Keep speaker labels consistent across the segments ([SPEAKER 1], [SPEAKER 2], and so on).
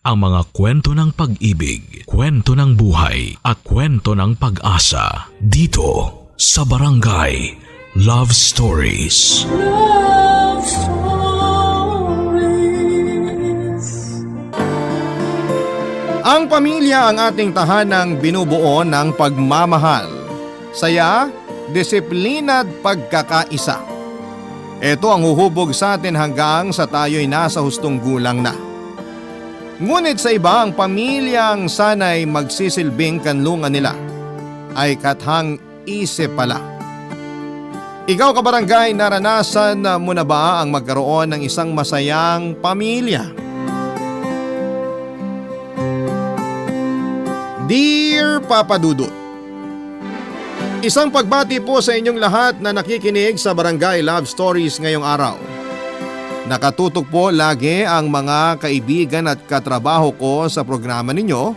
[SPEAKER 1] ang mga kwento ng pag-ibig, kwento ng buhay at kwento ng pag-asa dito sa Barangay Love Stories.
[SPEAKER 2] Love Stories.
[SPEAKER 3] Ang pamilya ang ating tahanang binubuo ng pagmamahal, saya, disiplina at pagkakaisa. Ito ang huhubog sa atin hanggang sa tayo'y nasa hustong gulang na. Ngunit sa iba, ang pamilyang sana'y magsisilbing kanlungan nila ay kathang isip pala. Ikaw kabarangay, naranasan mo na ba ang magkaroon ng isang masayang pamilya? Dear Papa Dudut, isang pagbati po sa inyong lahat na nakikinig sa Barangay Love Stories ngayong araw. Nakatutok po lagi ang mga kaibigan at katrabaho ko sa programa ninyo.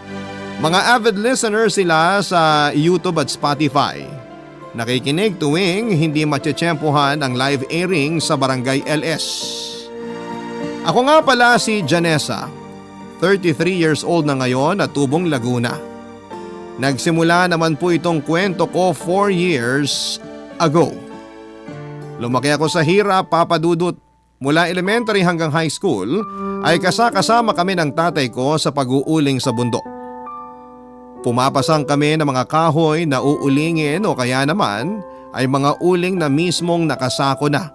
[SPEAKER 3] Mga avid listeners sila sa YouTube at Spotify. Nakikinig tuwing hindi matsyempohan ang live airing sa Barangay LS. Ako nga pala si Janessa, 33 years old na ngayon at tubong Laguna. Nagsimula naman po itong kwento ko 4 years ago. Lumaki ako sa hirap, Papa Dudut. Mula elementary hanggang high school ay kasama kami ng tatay ko sa pag-uuling sa bundok. Pumapasang kami ng mga kahoy na uulingin o kaya naman ay mga uling na mismong nakasako na.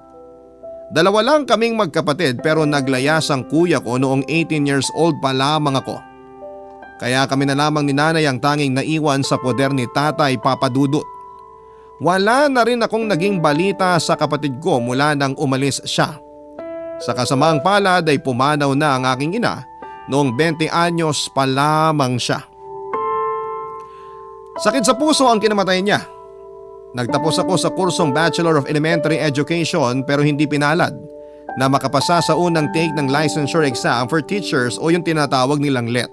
[SPEAKER 3] Dalawa lang kaming magkapatid pero naglayas ang kuya ko noong 18 years old pa lamang ako. Kaya kami na lamang ni nanay ang tanging naiwan sa poder ni tatay, Papa Dudut. Wala na rin akong naging balita sa kapatid ko mula nang umalis siya. Sa kasamaang palad ay pumanaw na ang aking ina noong 20 anyos pa lamang siya. Sakit sa puso ang kinamatay niya. Nagtapos ako sa kursong Bachelor of Elementary Education pero hindi pinalad na makapasa sa unang take ng licensure exam for teachers o yung tinatawag nilang LET.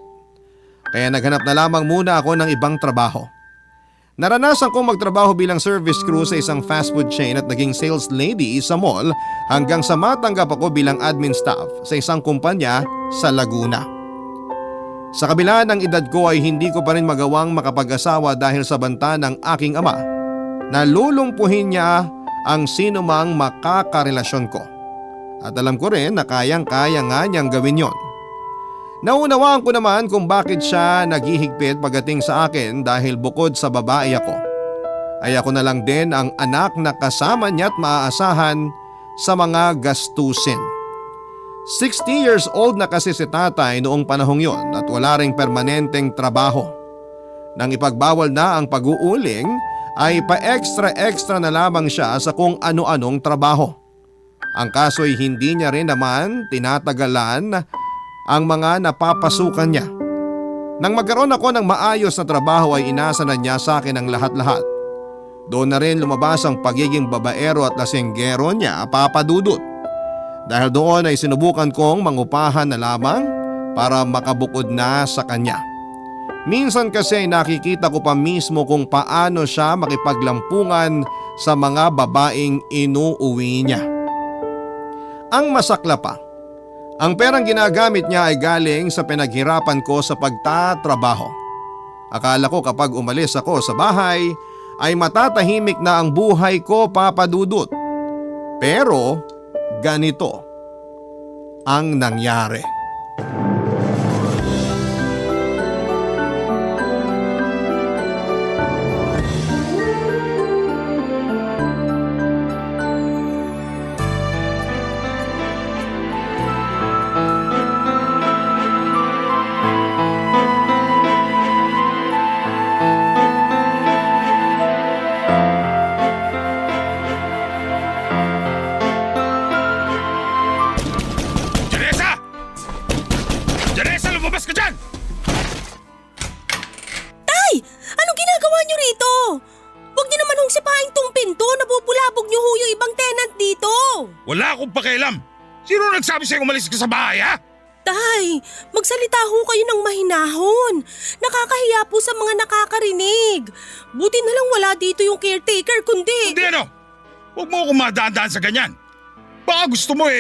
[SPEAKER 3] Kaya naghanap na lamang muna ako ng ibang trabaho. Naranasan kong magtrabaho bilang service crew sa isang fast food chain at naging sales lady sa mall hanggang sa matanggap ako bilang admin staff sa isang kumpanya sa Laguna. Sa kabila ng edad ko ay hindi ko pa rin magawang makapag-asawa dahil sa banta ng aking ama na lulumpuhin niya ang sino mang makakarelasyon ko. At alam ko rin na kayang-kaya nga niyang gawin yon. Naunawaan ko naman kung bakit siya naghihigpit pagdating sa akin dahil bukod sa babae ako, ay ako na lang din ang anak na kasama niya at maaasahan sa mga gastusin. 60 years old na kasi si tatay noong panahong yon at wala ring permanenteng trabaho. Nang ipagbawal na ang pag-uuling ay pa-extra na lamang siya sa kung ano-anong trabaho. Ang kaso'y hindi niya rin naman tinatagalan ang mga napapasukan niya. Nang magkaroon ako ng maayos na trabaho ay inasa na niya sa akin ang lahat-lahat. Doon na rin lumabas ang pagiging babaero at lasenggero niya, Papa Dudut. Dahil doon ay sinubukan kong mangupahan na lamang para makabukod na sa kanya. Minsan kasi nakikita ko pa mismo kung paano siya makipaglampungan sa mga babaeng inuuwi niya. Ang masakla pa, ang perang ginagamit niya ay galing sa pinaghirapan ko sa pagtatrabaho. Akala ko kapag umalis ako sa bahay ay matatahimik na ang buhay ko, Papa Dudut. Pero ganito ang nangyari.
[SPEAKER 4] Wala akong pakialam. Sino nagsabi sa'yo umalis ka sa bahay, ha?
[SPEAKER 5] Tay, magsalita ho kayo ng mahinahon. Nakakahiya po sa mga nakakarinig. Buti na lang wala dito yung caretaker kundi…
[SPEAKER 4] Hindi ano? Huwag mo akong madaan-daan sa ganyan. Baka gusto mo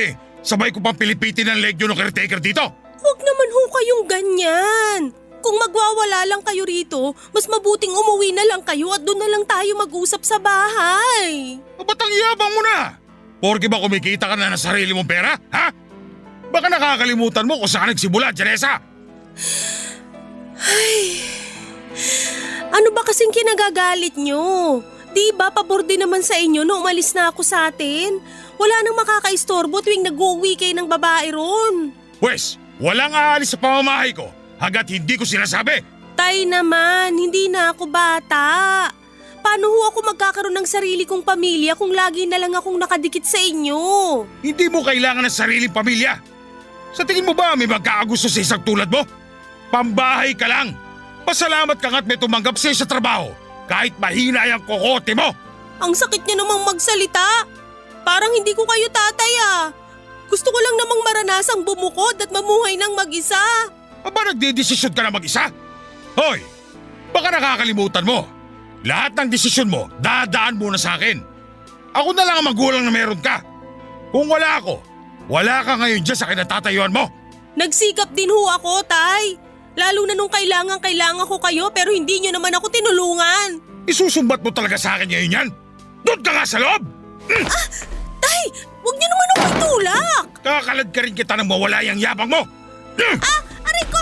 [SPEAKER 4] sabay ko pang pilipitin ang legyo ng caretaker dito.
[SPEAKER 5] Huwag naman ho kayong ganyan. Kung magwawala lang kayo rito, mas mabuting umuwi na lang kayo at doon na lang tayo mag-usap sa bahay.
[SPEAKER 4] Ba't ang yabang mo na? Porke ba kumikita ka na ng sarili mong pera, ha? Baka nakakalimutan mo kung saan nagsimula, Janessa.
[SPEAKER 5] Ano ba kasing kinagagalit nyo? Di ba pabor din naman sa inyo nung umalis na ako sa atin? Wala nang makakaistorbo tuwing nag-uwi kayo ng babae ron.
[SPEAKER 4] Pwes, walang aalis sa pamamahay ko hanggat hindi ko sinasabi.
[SPEAKER 5] Tay naman, hindi na ako bata. Paano ho ako magkakaroon ng sarili kong pamilya kung lagi na lang akong nakadikit sa inyo?
[SPEAKER 4] Hindi mo kailangan ng sariling pamilya. Sa tingin mo ba may magkakagusto sa isang tulad mo? Pambahay ka lang. Pasalamat ka nga't may tumanggap sa'yo sa trabaho kahit mahina yung kokote mo.
[SPEAKER 5] Ang sakit niya namang magsalita. Parang hindi ko kayo tatay ah. Gusto ko lang namang maranasang bumukod at mamuhay ng mag-isa.
[SPEAKER 4] Aba nagdidesisyon ka na mag-isa? Hoy, baka nakakalimutan mo. Lahat ng desisyon mo, dadaan muna sa akin. Ako na lang ang magulang na meron ka. Kung wala ako, wala ka ngayon dyan sa kinatatayuan mo.
[SPEAKER 5] Nagsikap din ho ako, tay. Lalo na nung kailangan ko kayo pero hindi nyo naman ako tinulungan.
[SPEAKER 4] Isusumbat mo talaga sa akin ngayon yan? Doon ka nga sa loob!
[SPEAKER 5] Tay, huwag nyo naman ako itulak.
[SPEAKER 4] Kakalad ka rin kita nang mawala yung yabang mo.
[SPEAKER 5] Aray ko!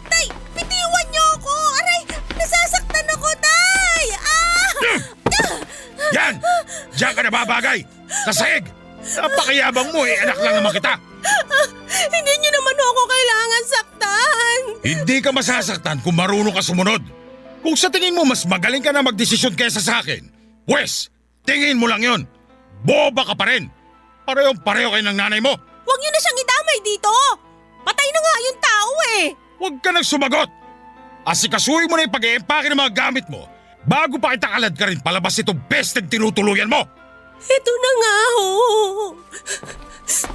[SPEAKER 5] Tay! Bitiwan niyo ako! Aray! Nasasaktan ako, tay!
[SPEAKER 4] Yan! Diyan ka nababagay! Sa sahig! Napakayabang mo anak lang naman kita!
[SPEAKER 5] Hindi niyo naman ako kailangan saktan!
[SPEAKER 4] Hindi ka masasaktan kung marunong ka sumunod. Kung sa tingin mo mas magaling ka na magdesisyon kaysa sa akin, pwes, tingin mo lang yon. Boba ka pa rin. Parehong-pareho kayo ng nanay mo.
[SPEAKER 5] Huwag niyo na siyang idamay dito! Patay na nga yung tao eh!
[SPEAKER 4] Huwag ka nang sumagot! Asikasuhin mo na yung pag-iempake ng mga gamit mo bago pa kita kalad ka rin palabas itong besteng tinutuluyan mo!
[SPEAKER 5] Ito na nga ho!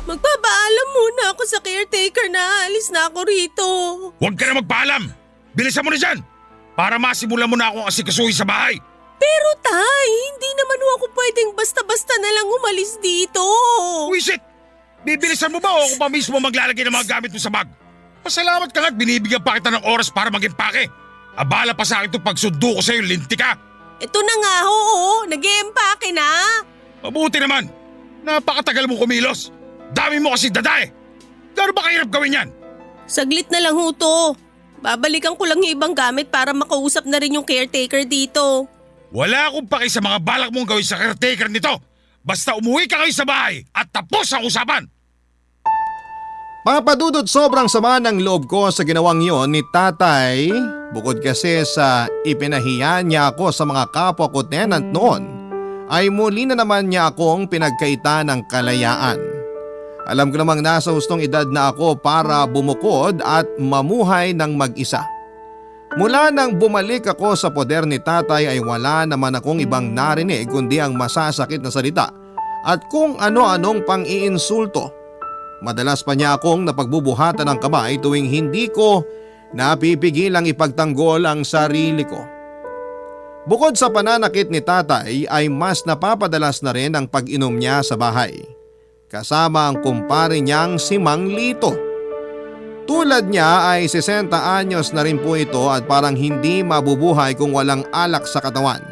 [SPEAKER 5] Magpapaalam muna ako sa caretaker na alis na ako rito.
[SPEAKER 4] Huwag ka na magpaalam! Bilisan mo na dyan! Para masimulan mo na akong asikasuhin sa bahay!
[SPEAKER 5] Pero tay, hindi naman ho ako pwedeng basta-basta na lang umalis dito.
[SPEAKER 4] Wisit! Bibilisan mo ba o ako pa mismo maglalagay ng mga gamit mo sa bag? Pasalamat ka nga't binibigyan pa kita ng oras para mag-impake. Abala pa sa akin itong pagsundo ko sa'yo, linti ka!
[SPEAKER 5] Ito na nga ho, nag-iempake na.
[SPEAKER 4] Mabuti naman! Napakatagal mo kumilos! Dami mo kasi dada eh! Gano'n ba kahirap gawin yan?
[SPEAKER 5] Saglit na lang ho to. Babalikan ko lang yung ibang gamit para makausap na rin yung caretaker dito.
[SPEAKER 4] Wala akong paki sa mga balak mong gawin sa caretaker nito! Basta umuwi ka kayo sa bahay at tapos ang usapan!
[SPEAKER 3] Papadudot sobrang sama ng loob ko sa ginawang yon ni tatay. Bukod kasi sa ipinahiya niya ako sa mga kapwa ko tenant noon, ay muli na naman niya akong pinagkaita ng kalayaan. Alam ko namang nasa hustong edad na ako para bumukod at mamuhay ng mag-isa. Mula nang bumalik ako sa poder ni tatay ay wala naman akong ibang narinig kundi ang masasakit na salita at kung ano-anong pang-iinsulto. Madalas pa niya akong napagbubuhatan ng kamay tuwing hindi ko napipigilang ipagtanggol ang sarili ko. Bukod sa pananakit ni tatay ay mas napapadalas na rin ang pag-inom niya sa bahay. Kasama ang kumpare niyang si Mang Lito. Tulad niya ay 60 anyos na rin po ito at parang hindi mabubuhay kung walang alak sa katawan.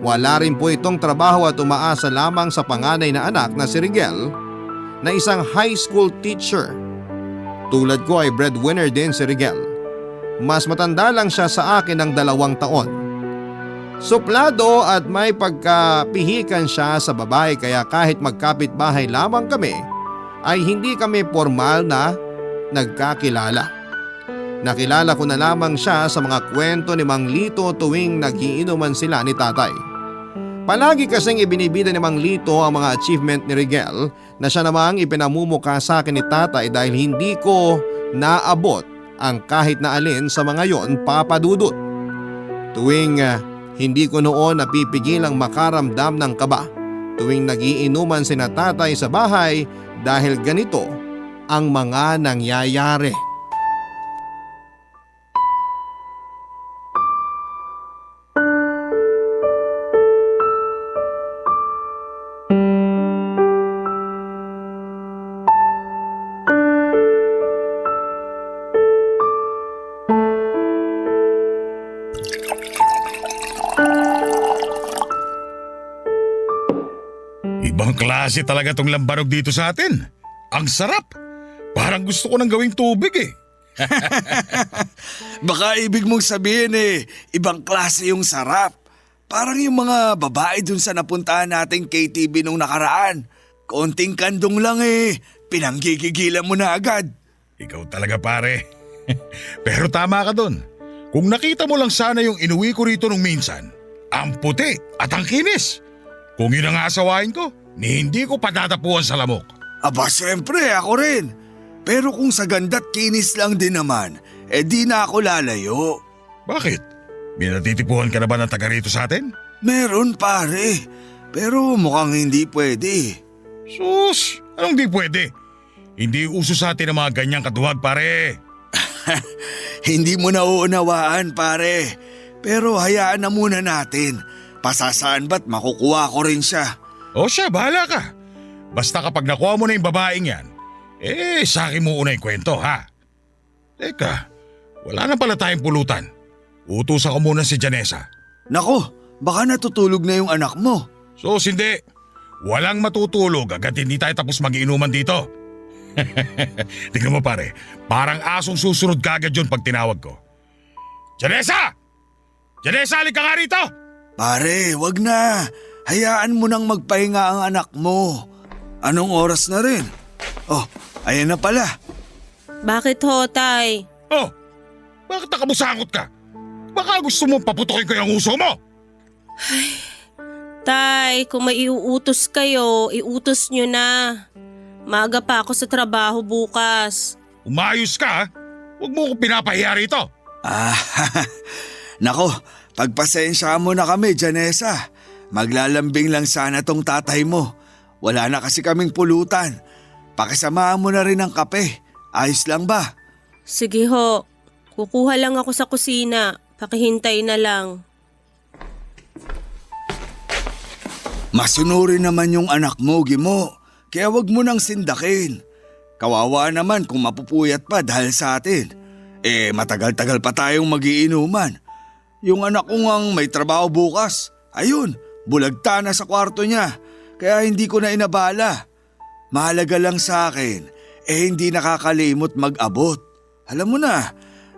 [SPEAKER 3] Wala rin po itong trabaho at umaasa lamang sa panganay na anak na si Rigel na isang high school teacher. Tulad ko ay breadwinner din si Rigel. Mas matanda lang siya sa akin ng 2 taon. Suplado at may pagkapihikan siya sa babae kaya kahit magkapit-bahay lamang kami ay hindi kami formal na nagkakilala. Nakilala ko na lamang siya sa mga kwento ni Mang Lito tuwing naghiinuman sila ni tatay. Palagi kasing ibinibida ni Mang Lito ang mga achievement ni Rigel na siya namang ipinamumukha sa akin ni tatay dahil hindi ko naabot ang kahit na alin sa mga yon, papadudot. Tuwing hindi ko noon napipigilang makaramdam ng kaba tuwing nagiinuman sina tatay sa bahay dahil ganito ang mga nangyayari.
[SPEAKER 4] Ibang klase talaga tong lambanog dito sa atin. Ang sarap. Parang gusto ko nang gawing tubig eh.
[SPEAKER 6] Baka ibig mong sabihin ibang klase yung sarap. Parang yung mga babae dun sa napuntahan nating KTV nung nakaraan. Konting kandong lang pinanggigigilan mo na agad.
[SPEAKER 4] Ikaw talaga pare. Pero tama ka dun. Kung nakita mo lang sana yung inuwi ko rito nung minsan, ang puti at ang kinis. Kung yun ang asawain ko, ni hindi ko patatapuan sa lamok.
[SPEAKER 6] Aba, siyempre ako rin. Pero kung sa ganda't kinis lang din naman, di na ako lalayo.
[SPEAKER 4] Bakit? May natitipuhan ka na ba ng taga rito sa atin?
[SPEAKER 6] Meron pare, pero mukhang hindi pwede.
[SPEAKER 4] Sus, anong di pwede? Hindi uso sa atin ang mga ganyang katuwag pare.
[SPEAKER 6] Hindi mo nauunawaan pare, pero hayaan na muna natin. Pasasaan ba't makukuha ko rin siya.
[SPEAKER 4] O siya, bahala ka. Basta kapag nakuha mo na yung babaeng yan, sa akin mo una yung kwento ha. Teka, wala na pala tayong pulutan. Utusan ko muna si Janessa.
[SPEAKER 6] Nako, baka natutulog na yung anak mo.
[SPEAKER 4] Sus, hindi. Walang matutulog agad hindi tayo tapos mag-iinuman dito. Tingnan mo pare, parang asong susunod kagad yun pag tinawag ko. Janessa! Janessa, halika nga rito!
[SPEAKER 6] Pare, wag na. Hayaan mo nang magpahinga ang anak mo. Anong oras na rin? Oh, ayan na pala.
[SPEAKER 5] Bakit ho, Tay?
[SPEAKER 4] Oh, bakit nakabusangot ka? Baka gusto mo paputokin ko yung uso mo?
[SPEAKER 5] Tay, kung may iuutos kayo, iutos nyo na. Maaga pa ako sa trabaho bukas.
[SPEAKER 4] Umayos ka ha? Huwag mo ko pinapahiya rito.
[SPEAKER 6] Nako, pagpasensya mo na kami, Janessa. Maglalambing lang sana tong tatay mo. Wala na kasi kaming pulutan. Pakisamahan mo na rin ang kape. Ayos lang ba?
[SPEAKER 5] Sige ho, kukuha lang ako sa kusina. Pakihintay na lang.
[SPEAKER 6] Masunurin naman yung anak mo, Gimo. Kaya wag mo nang sindakin. Kawawa naman kung mapupuyat pa dahil sa atin. Matagal-tagal pa tayong magiinuman. Yung anak ko ngang may trabaho bukas. Ayun, bulagta na sa kwarto niya. Kaya hindi ko na inabala. Mahalaga lang sa akin, hindi nakakalimot mag-abot. Alam mo na,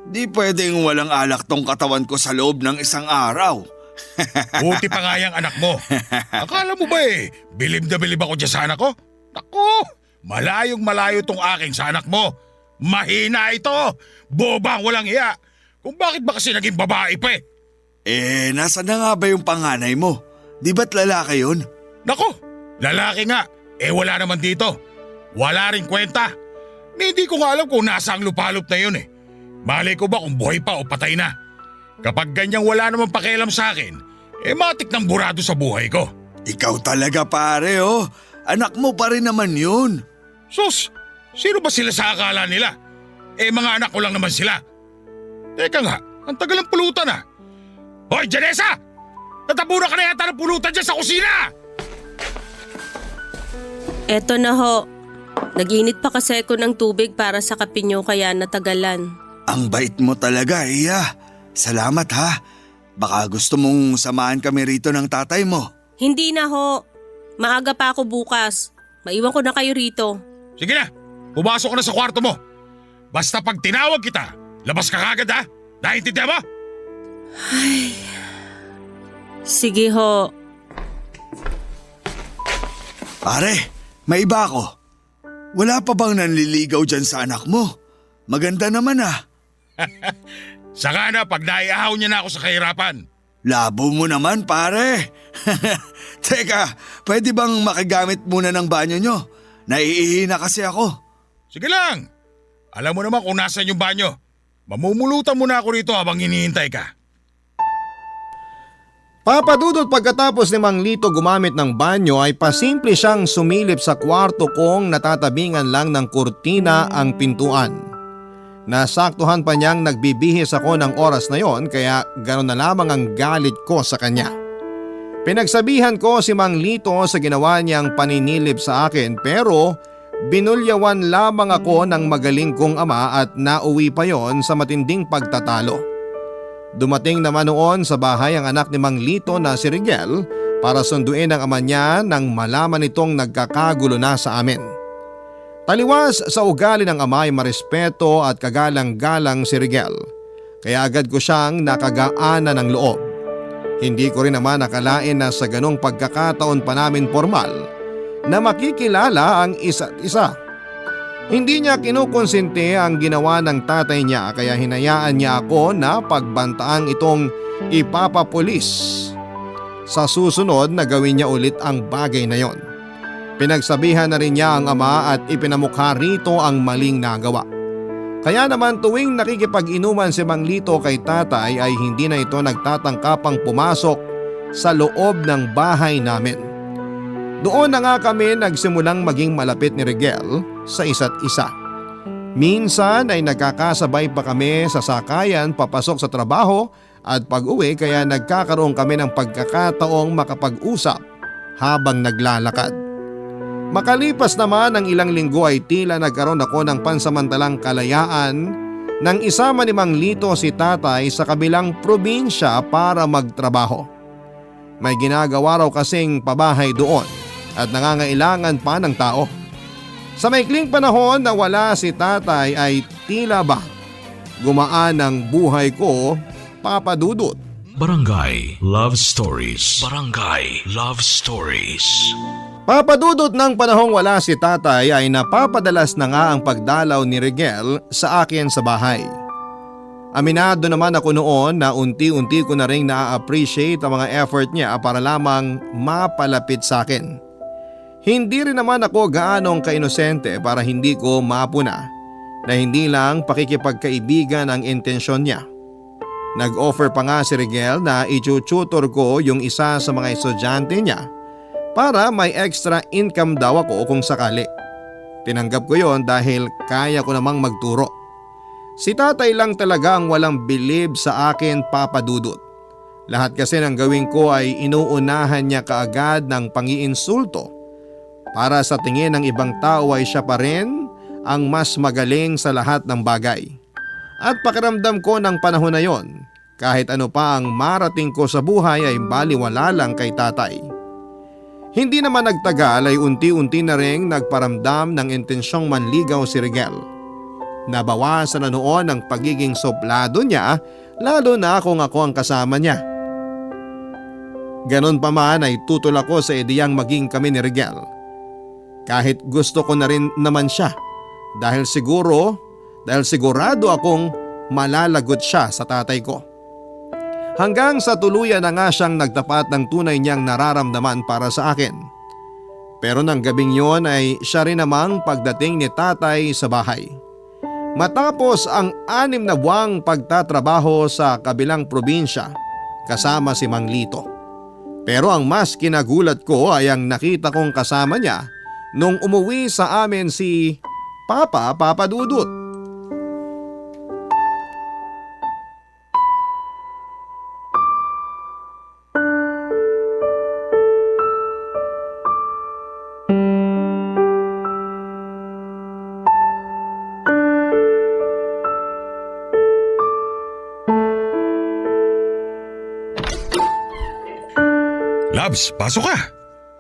[SPEAKER 6] di pwedeng walang alak tong katawan ko sa loob ng isang araw.
[SPEAKER 4] Buti pa nga yung anak mo. Akala mo ba bilib na bilib ako dyan sa anak ko? Naku, malayong malayo tong aking sa anak mo. Mahina ito, bobang walang iya. Kung bakit ba kasi naging babae pa
[SPEAKER 6] Nasa na nga ba yung panganay mo? Di ba't lalaki yun?
[SPEAKER 4] Naku, lalaki nga. Wala naman dito. Wala rin kwenta. Hindi ko nga alam kung nasa ang lupalop na yun Malay ko ba kung buhay pa o patay na. Kapag ganyang wala namang pakialam sa akin, matik ng burado sa buhay ko.
[SPEAKER 6] Ikaw talaga pare Anak mo pa rin naman yun.
[SPEAKER 4] Sus, sino ba sila sa akala nila? Mga anak ko lang naman sila. Teka nga, ang tagal ng pulutan Hoy, Janessa! Natabunan ka na yata ng pulutan dyan sa kusina!
[SPEAKER 5] Eto na ho. Nag-init pa kasi ako ng tubig para sa kape nyo kaya natagalan.
[SPEAKER 6] Ang bait mo talaga, Iya. Salamat ha. Baka gusto mong samahan kami rito ng tatay mo.
[SPEAKER 5] Hindi na ho. Maaga pa ako bukas. Maiwan ko na kayo rito.
[SPEAKER 4] Sige na, pumasok ka na sa kwarto mo. Basta pag tinawag kita, labas ka kagad ha. Naintindihan mo?
[SPEAKER 5] Sige ho.
[SPEAKER 6] Pare, may iba ako. Wala pa bang nanliligaw dyan sa anak mo? Maganda naman
[SPEAKER 4] Saka na pag naiahaw niya na ako sa kahirapan.
[SPEAKER 6] Labo mo naman pare. Teka, pwede bang makigamit muna ng banyo nyo? Naiihi na kasi ako.
[SPEAKER 4] Sige lang. Alam mo naman kung nasan yung banyo. Mamumulutan mo na ako rito habang hinihintay ka.
[SPEAKER 3] Papadudot pagkatapos ni Mang Lito gumamit ng banyo ay pasimple siyang sumilip sa kwarto kong natatabingan lang ng kurtina ang pintuan. Nasaktuhan pa niyang nagbibihis ako ng oras na yon kaya gano'n na lamang ang galit ko sa kanya. Pinagsabihan ko si Mang Lito sa ginawa niyang paninilip sa akin pero binulyawan lamang ako ng magaling kong ama at nauwi pa yon sa matinding pagtatalo. Dumating naman noon sa bahay ang anak ni Mang Lito na si Rigel para sunduin ang ama niya nang malaman nitong nagkakagulo na sa amin. Taliwas sa ugali ng ama ay marespeto at kagalang-galang si Rigel, kaya agad ko siyang nakagaana ng loob. Hindi ko rin naman nakalain na sa ganong pagkakataon pa namin formal na makikilala ang isa't isa. Hindi niya kinukonsente ang ginawa ng tatay niya kaya hinayaan niya ako na pagbantaang itong ipapapulis. Sa susunod na gawin niya ulit ang bagay na yon. Pinagsabihan na rin niya ang ama at ipinamukha rito ang maling nagawa. Kaya naman tuwing nakikipag-inuman si Mang Lito kay tatay ay hindi na ito nagtatangkapang pumasok sa loob ng bahay namin. Doon na nga kami nagsimulang maging malapit ni Rigel sa isa't isa. Minsan ay nagkakasabay pa kami sa sakayan papasok sa trabaho at pag-uwi kaya nagkakaroon kami ng pagkakataong makapag-usap habang naglalakad. Makalipas naman ang ilang linggo ay tila nagkaroon ako ng pansamantalang kalayaan nang isama ni Mang Lito si tatay sa kabilang probinsya para magtrabaho. May ginagawa raw kasing pabahay doon at nangangailangan pa ng tao. Sa maikling panahon na wala si tatay ay tila ba gumaan ang buhay ko, Papa Dudut.
[SPEAKER 1] Barangay Love Stories. Barangay Love Stories.
[SPEAKER 3] Papadudot ng panahong wala si tatay ay napapadalas na nga ang pagdalaw ni Rigel sa akin sa bahay. Aminado naman ako noon na unti-unti ko na rin na-appreciate ang mga effort niya para lamang mapalapit sa akin. Hindi rin naman ako gaanong kainosente para hindi ko mapuna na hindi lang pakikipagkaibigan ang intensyon niya. Nag-offer pa nga si Rigel na i-tutor ko yung isa sa mga estudyante niya para may extra income daw ako kung sakali. Tinanggap ko yon dahil kaya ko namang magturo. Si tatay lang talaga ang walang believe sa akin, Papa Dudut. Lahat kasi ng gawin ko ay inuunahan niya kaagad ng pangiinsulto. Para sa tingin ng ibang tao ay siya pa rin ang mas magaling sa lahat ng bagay. At pakiramdam ko ng panahon na yon, kahit ano pa ang marating ko sa buhay ay baliwala lang kay tatay. Hindi naman nagtagal ay unti-unti na ring nagparamdam ng intensyong manligaw si Rigel. Nabawasan na noon ang pagiging suplado niya lalo na kung ako ang kasama niya. Ganon pa man ay tutol ako sa ideyang maging kami ni Rigel. Kahit gusto ko na rin naman siya dahil sigurado akong malalagot siya sa tatay ko. Hanggang sa tuluyan na nga siyang nagtapat ng tunay niyang nararamdaman para sa akin. Pero nang gabing yon ay siya rin namang pagdating ni tatay sa bahay. Matapos ang 6 na buwang pagtatrabaho sa kabilang probinsya kasama si Mang Lito. Pero ang mas kinagulat ko ay ang nakita kong kasama niya nung umuwi sa amin si Papa Dudut.
[SPEAKER 4] Labs, pasok ka.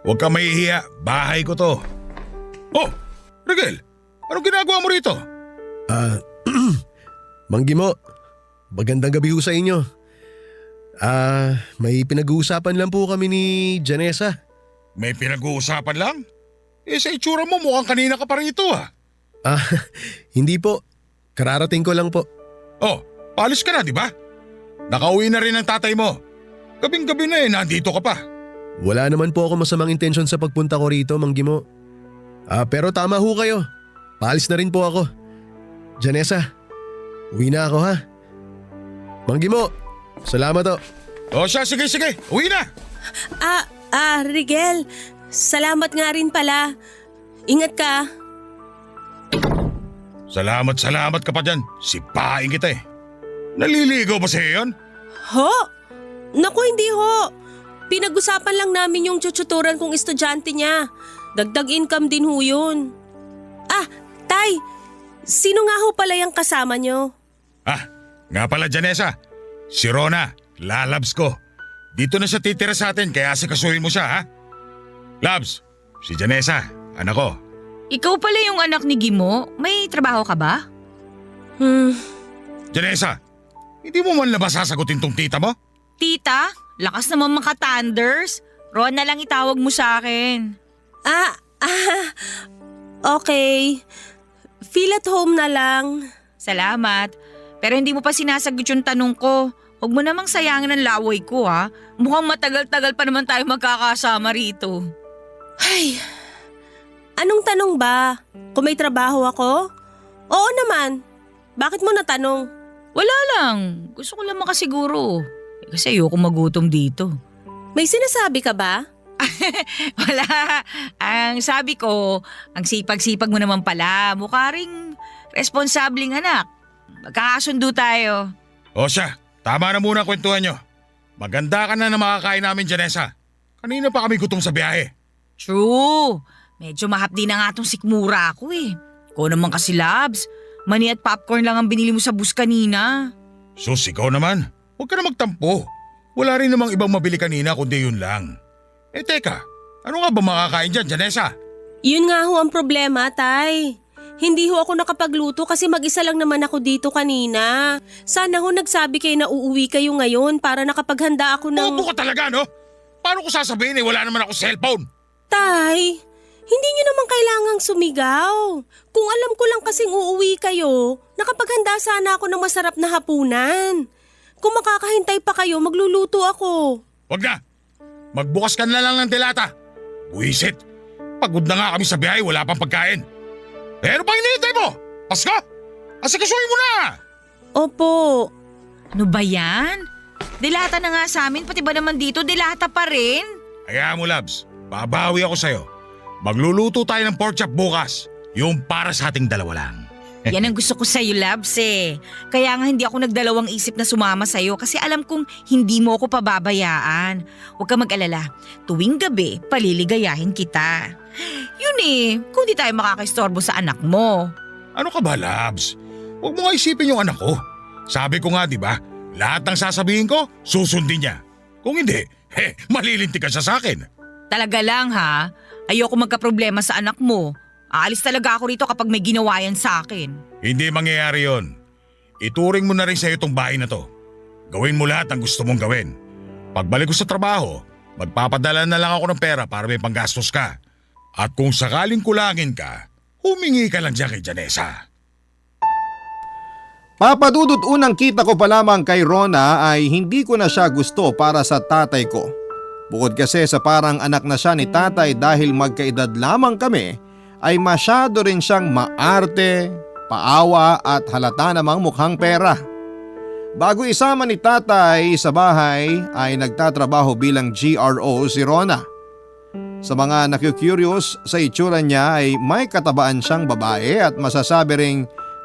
[SPEAKER 4] Huwag ka mahihiya. Bahay ko to. Oh, Rigel, anong ginagawa mo rito?
[SPEAKER 7] Manggi mo, magandang gabi ho sa inyo. May pinag-uusapan lang po kami ni Janessa.
[SPEAKER 4] May pinag-uusapan lang? Sa itsura mo mukhang kanina ka pa rito ah.
[SPEAKER 7] Hindi po. Kararating ko lang po.
[SPEAKER 4] Oh, paalis ka na di ba? Nakauwi na rin ang tatay mo. Gabing-gabi na nandito ka pa.
[SPEAKER 7] Wala naman po ako masamang intensyon sa pagpunta ko rito, Manggi mo. Pero tama ho kayo. Paalis na rin po ako. Janessa, uwi na ako ha. Manggi mo, salamat o.
[SPEAKER 4] O siya, sige, uwi na.
[SPEAKER 5] Rigel, salamat nga rin pala. Ingat ka.
[SPEAKER 4] Salamat ka pa dyan. Sipain kita eh. Naliligaw ba sa'yo yun?
[SPEAKER 5] Ho? Naku, hindi ho. Pinag-usapan lang namin yung tututuran kong estudyante niya. Dagdag income din ho yun. Tay, sino nga ho pala yung kasama niyo?
[SPEAKER 4] Nga pala Janessa. Si Rona, lalabs ko. Dito na siya titira sa atin kaya asikasuhin mo siya ha? Labs, si Janessa, anak ko.
[SPEAKER 8] Ikaw pala yung anak ni Gimo? May trabaho ka ba?
[SPEAKER 4] Janessa, hindi mo man ba sasagutin tong tita mo?
[SPEAKER 8] Tita, lakas naman maka-thunders. Ron na lang itawag mo sa akin.
[SPEAKER 5] Okay. Feel at home na lang.
[SPEAKER 8] Salamat. Pero hindi mo pa sinasagot yung tanong ko. Huwag mo namang sayangin ang laway ko ha. Mukhang matagal-tagal pa naman tayo magkakasama rito.
[SPEAKER 5] Ay, anong tanong ba? Kung may trabaho ako? Oo naman. Bakit mo natanong?
[SPEAKER 8] Wala lang. Gusto ko lang makasiguro. Kasi ayoko magutom dito.
[SPEAKER 5] May sinasabi ka ba?
[SPEAKER 8] Wala. Ang sabi ko, ang sipag-sipag mo naman pala. Mukha ring responsableng anak. Magkakasundo tayo.
[SPEAKER 4] O siya, tama na muna ang kwentuhan nyo. Maganda ka na makakain namin, Janessa. Kanina pa kami gutom sa biyahe.
[SPEAKER 8] True. Medyo mahapdi na nga tong sikmura ako eh. Ikaw naman kasi, Labs. Mani at popcorn lang ang binili mo sa bus kanina.
[SPEAKER 4] Sus, ikaw naman. Huwag ka na magtampo. Wala rin namang ibang mabili kanina kundi yun lang. Eh teka, ano nga ba makakain dyan, Janessa?
[SPEAKER 5] Yun nga ho ang problema, Tay. Hindi ho ako nakapagluto kasi mag-isa lang naman ako dito kanina. Sana ho nagsabi kayo na uuwi kayo ngayon para nakapaghanda ako ng…
[SPEAKER 4] Bobo ka talaga, no? Paano ko sasabihin wala naman ako cellphone?
[SPEAKER 5] Tay, hindi nyo naman kailangang sumigaw. Kung alam ko lang kasing uuwi kayo, nakapaghanda sana ako ng masarap na hapunan. Kung makakahintay pa kayo, magluluto ako.
[SPEAKER 4] Wag na! Magbukas ka na lang ng delata. Buisit! Pagod na nga kami sa biyahe, wala pang pagkain. Eh ano pang hinihintay mo? Pasko! Asikasuhin mo na!
[SPEAKER 5] Opo.
[SPEAKER 8] Ano ba yan? Dilata na nga sa amin, pati ba naman dito dilata pa rin?
[SPEAKER 4] Kaya mo, Labs. Babawi ako sa'yo. Magluluto tayo ng pork chop bukas. Yung para sa ating dalawa lang.
[SPEAKER 8] Yan ang gusto ko sa'yo, Labs eh. Kaya nga hindi ako nagdalawang isip na sumama sa'yo kasi alam kong hindi mo ako pababayaan. Huwag ka mag-alala. Tuwing gabi, paliligayahin kita. Yun eh, kung di tayo makakaistorbo sa anak mo.
[SPEAKER 4] Ano ka ba, Labs? Huwag mo nga isipin yung anak ko. Sabi ko nga, di ba? Lahat ng sasabihin ko, susundin niya. Kung hindi, malilintik ka siya sa akin.
[SPEAKER 8] Talaga lang ha, ayoko magkaproblema sa anak mo. Aalis talaga ako rito kapag may ginawa yan sa akin.
[SPEAKER 4] Hindi mangyayari yon. Ituring mo na rin sa'yo itong bahay na to. Gawin mo lahat ang gusto mong gawin. Pagbalik ko sa trabaho, magpapadala na lang ako ng pera para may panggastos ka. At kung sakaling kulangin ka, humingi ka lang dyan kay Janessa.
[SPEAKER 3] Papadudot unang kita ko pa lamang kay Rona ay hindi ko na siya gusto para sa tatay ko. Bukod kasi sa parang anak na siya ni tatay dahil magkaedad lamang kami, ay masyado rin siyang maarte, paawa at halata namang mukhang pera. Bago isama ni tatay sa bahay ay nagtatrabaho bilang GRO si Rona. Sa mga naku-curious sa itsura niya ay may katabaan siyang babae at masasabi ring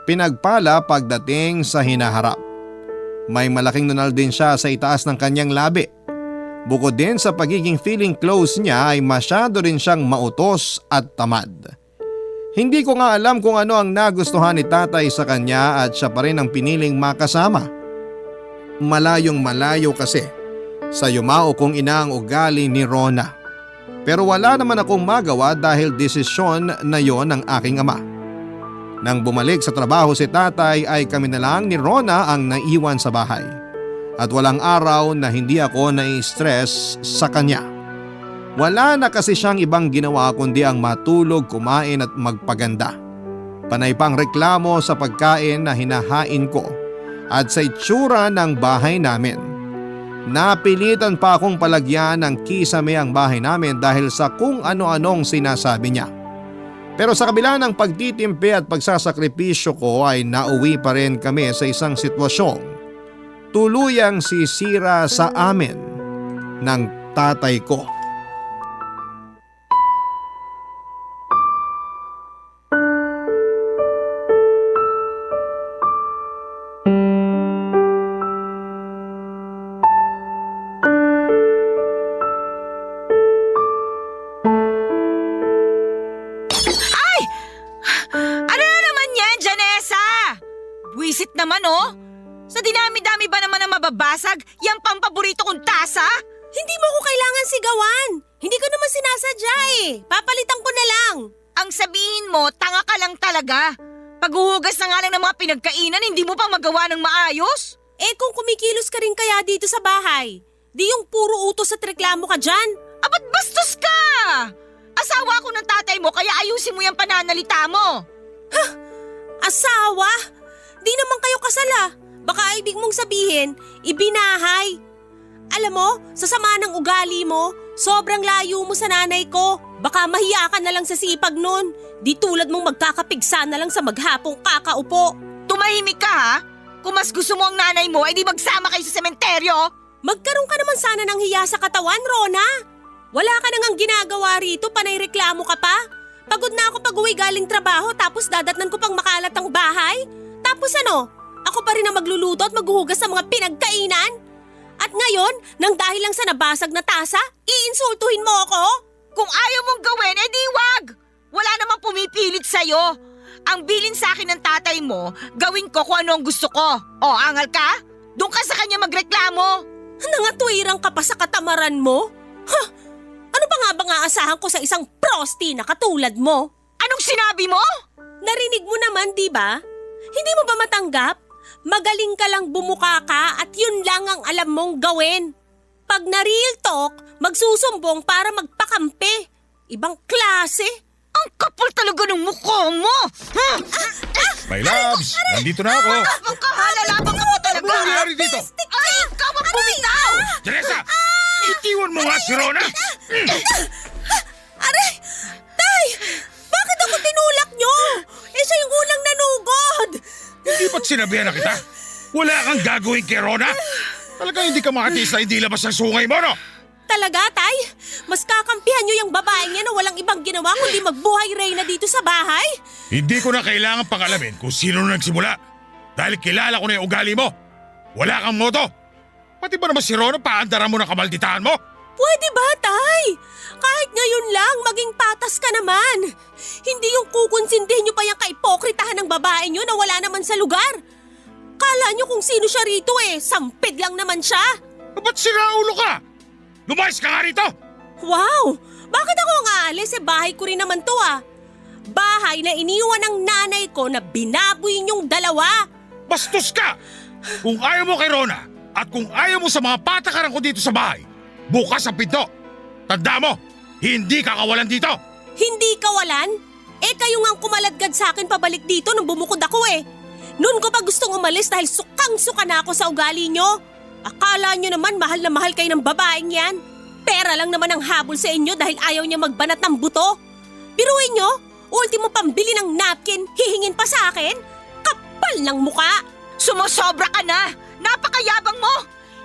[SPEAKER 3] pinagpala pagdating sa hinaharap. May malaking nunal din siya sa itaas ng kanyang labi. Bukod din sa pagiging feeling close niya ay masyado rin siyang mautos at tamad. Hindi ko nga alam kung ano ang nagustuhan ni tatay sa kanya at siya pa rin ang piniling makasama. Malayong malayo kasi sa yumao kong ina ang ugali ni Rona. Pero wala naman akong magawa dahil desisyon na yon ng aking ama. Nang bumalik sa trabaho si tatay ay kami na lang ni Rona ang naiwan sa bahay. At walang araw na hindi ako nai-stress sa kanya. Wala na kasi siyang ibang ginawa kundi ang matulog, kumain at magpaganda. Panay pang reklamo sa pagkain na hinahain ko at sa itsura ng bahay namin. Napilitan pa akong palagyan ng kisame ang bahay namin dahil sa kung ano-anong sinasabi niya. Pero sa kabila ng pagtitimpi at pagsasakripisyo ko ay nauwi pa rin kami sa isang sitwasyong tuluyang sisira sa amin ng tatay ko.
[SPEAKER 8] Ano na naman yan, Janessa? Buisit naman oh. Sa dinami-dami ba naman ang mababasag, yung pampaborito kong tasa?
[SPEAKER 5] Hindi mo ko kailangan sigawan. Hindi ko naman sinasadya eh. Papalitan ko na lang.
[SPEAKER 8] Ang sabihin mo, tanga ka lang talaga. Paghuhugas na nga lang ng mga pinagkainan, hindi mo pa magawa ng maayos?
[SPEAKER 5] Eh kung kumikilos ka rin kaya dito sa bahay, di yung puro utos at reklamo ka dyan.
[SPEAKER 8] Abat bastos ka! Asawa ko ng tatay mo, kaya ayusin mo yung pananalita mo.
[SPEAKER 5] Asawa? Di naman kayo kasala. Baka ibig mong sabihin, ibinahay. Alam mo, sa sama ng ugali mo, sobrang layo mo sa nanay ko. Baka mahiya ka na lang sa sipag nun. Di tulad mong magkakapigsa na lang sa maghapong kakaupo.
[SPEAKER 8] Tumahimik ka ha? Kung mas gusto mo ang nanay mo, edi magsama kayo sa sementeryo.
[SPEAKER 5] Magkaroon ka naman sana ng hiya sa katawan, Rona. Wala ka nang ginagawa rito, panay reklamo ka pa. Pagod na ako pag-uwi galing trabaho tapos dadatnan ko pang makalat ang bahay. Tapos ano, ako pa rin ang magluluto at maghuhugas ng mga pinagkainan? At ngayon, nang dahil lang sa nabasag na tasa, iinsultuhin mo ako?
[SPEAKER 8] Kung ayaw mong gawin, edi wag. Wala namang pumipilit sa'yo. Ang bilin sa akin ng tatay mo, gawin ko kung ano ang gusto ko. O, angal ka? Doon ka sa kanya magreklamo.
[SPEAKER 5] Nangatwirang ka pa sa katamaran mo? Ano pa nga bang aasahan ko sa isang prosti na katulad mo?
[SPEAKER 8] Anong sinabi mo?
[SPEAKER 5] Narinig mo naman, di ba? Hindi mo ba matanggap? Magaling ka lang bumuka ka at yun lang ang alam mong gawin. Pag na-real talk, magsusumbong para magpakampi. Ibang klase.
[SPEAKER 8] Ang kapal talaga ng mukha mo!
[SPEAKER 4] My loves, nandito na ako.
[SPEAKER 8] Ang kahalalabang mo talaga!
[SPEAKER 4] Ano nangyari dito?
[SPEAKER 8] Ay, ikaw ang bumitaw!
[SPEAKER 4] Teresa, itiwan mo nga si Rona.
[SPEAKER 5] Aray! Tay! Bakit ako tinulak nyo? Eh siya yung unang nanugod!
[SPEAKER 4] Hindi ba't sinabihan na kita? Wala kang gagawin kay Rona? Talagang hindi ka makatiis na hindi labas ang sungay mo, no?
[SPEAKER 5] Talaga, Tay? Mas kakampihan nyo yung babaeng yan na walang ibang ginawa kundi magbuhay Reyna dito sa bahay?
[SPEAKER 4] Hindi ko na kailangan pangalamin kung sino na nagsimula. Dahil kilala ko na yung ugali mo. Wala kang moto. Pati ba naman si Rona paandaran mo ng kamalditahan mo?
[SPEAKER 5] Pwede ba, Tay? Kahit ngayon lang, maging patas ka naman. Hindi yung kukonsindihin nyo pa yung kaipokritahan ng babae nyo na wala naman sa lugar. Kala nyo kung sino siya rito eh, sampid lang naman siya.
[SPEAKER 4] Ba't siraulo ka? Lumayas ka nga rito!
[SPEAKER 5] Wow! Bakit ako ang aalis? Bahay ko rin naman to ah. Bahay na iniwan ng nanay ko na binaboy niyong dalawa.
[SPEAKER 4] Bastos ka! Kung ayaw mo kay Rona at kung ayaw mo sa mga patakaran ko dito sa bahay, bukas ang pinto. Tanda mo, hindi ka kawalan dito.
[SPEAKER 5] Hindi kawalan? Eh kayo nga kumaladgad sa akin pabalik dito nung bumukod ako eh. Noon ko pa gustong umalis dahil sukang-suka na ako sa ugali nyo. Akala nyo naman mahal na mahal kayo ng babaeng yan. Pera lang naman ang habol sa inyo dahil ayaw niya magbanat ng buto. Biruin nyo, ultimo pambili ng napkin, hihingin pa sa akin? Kapal ng muka!
[SPEAKER 8] Sumusobra ka na! Napakayabang mo!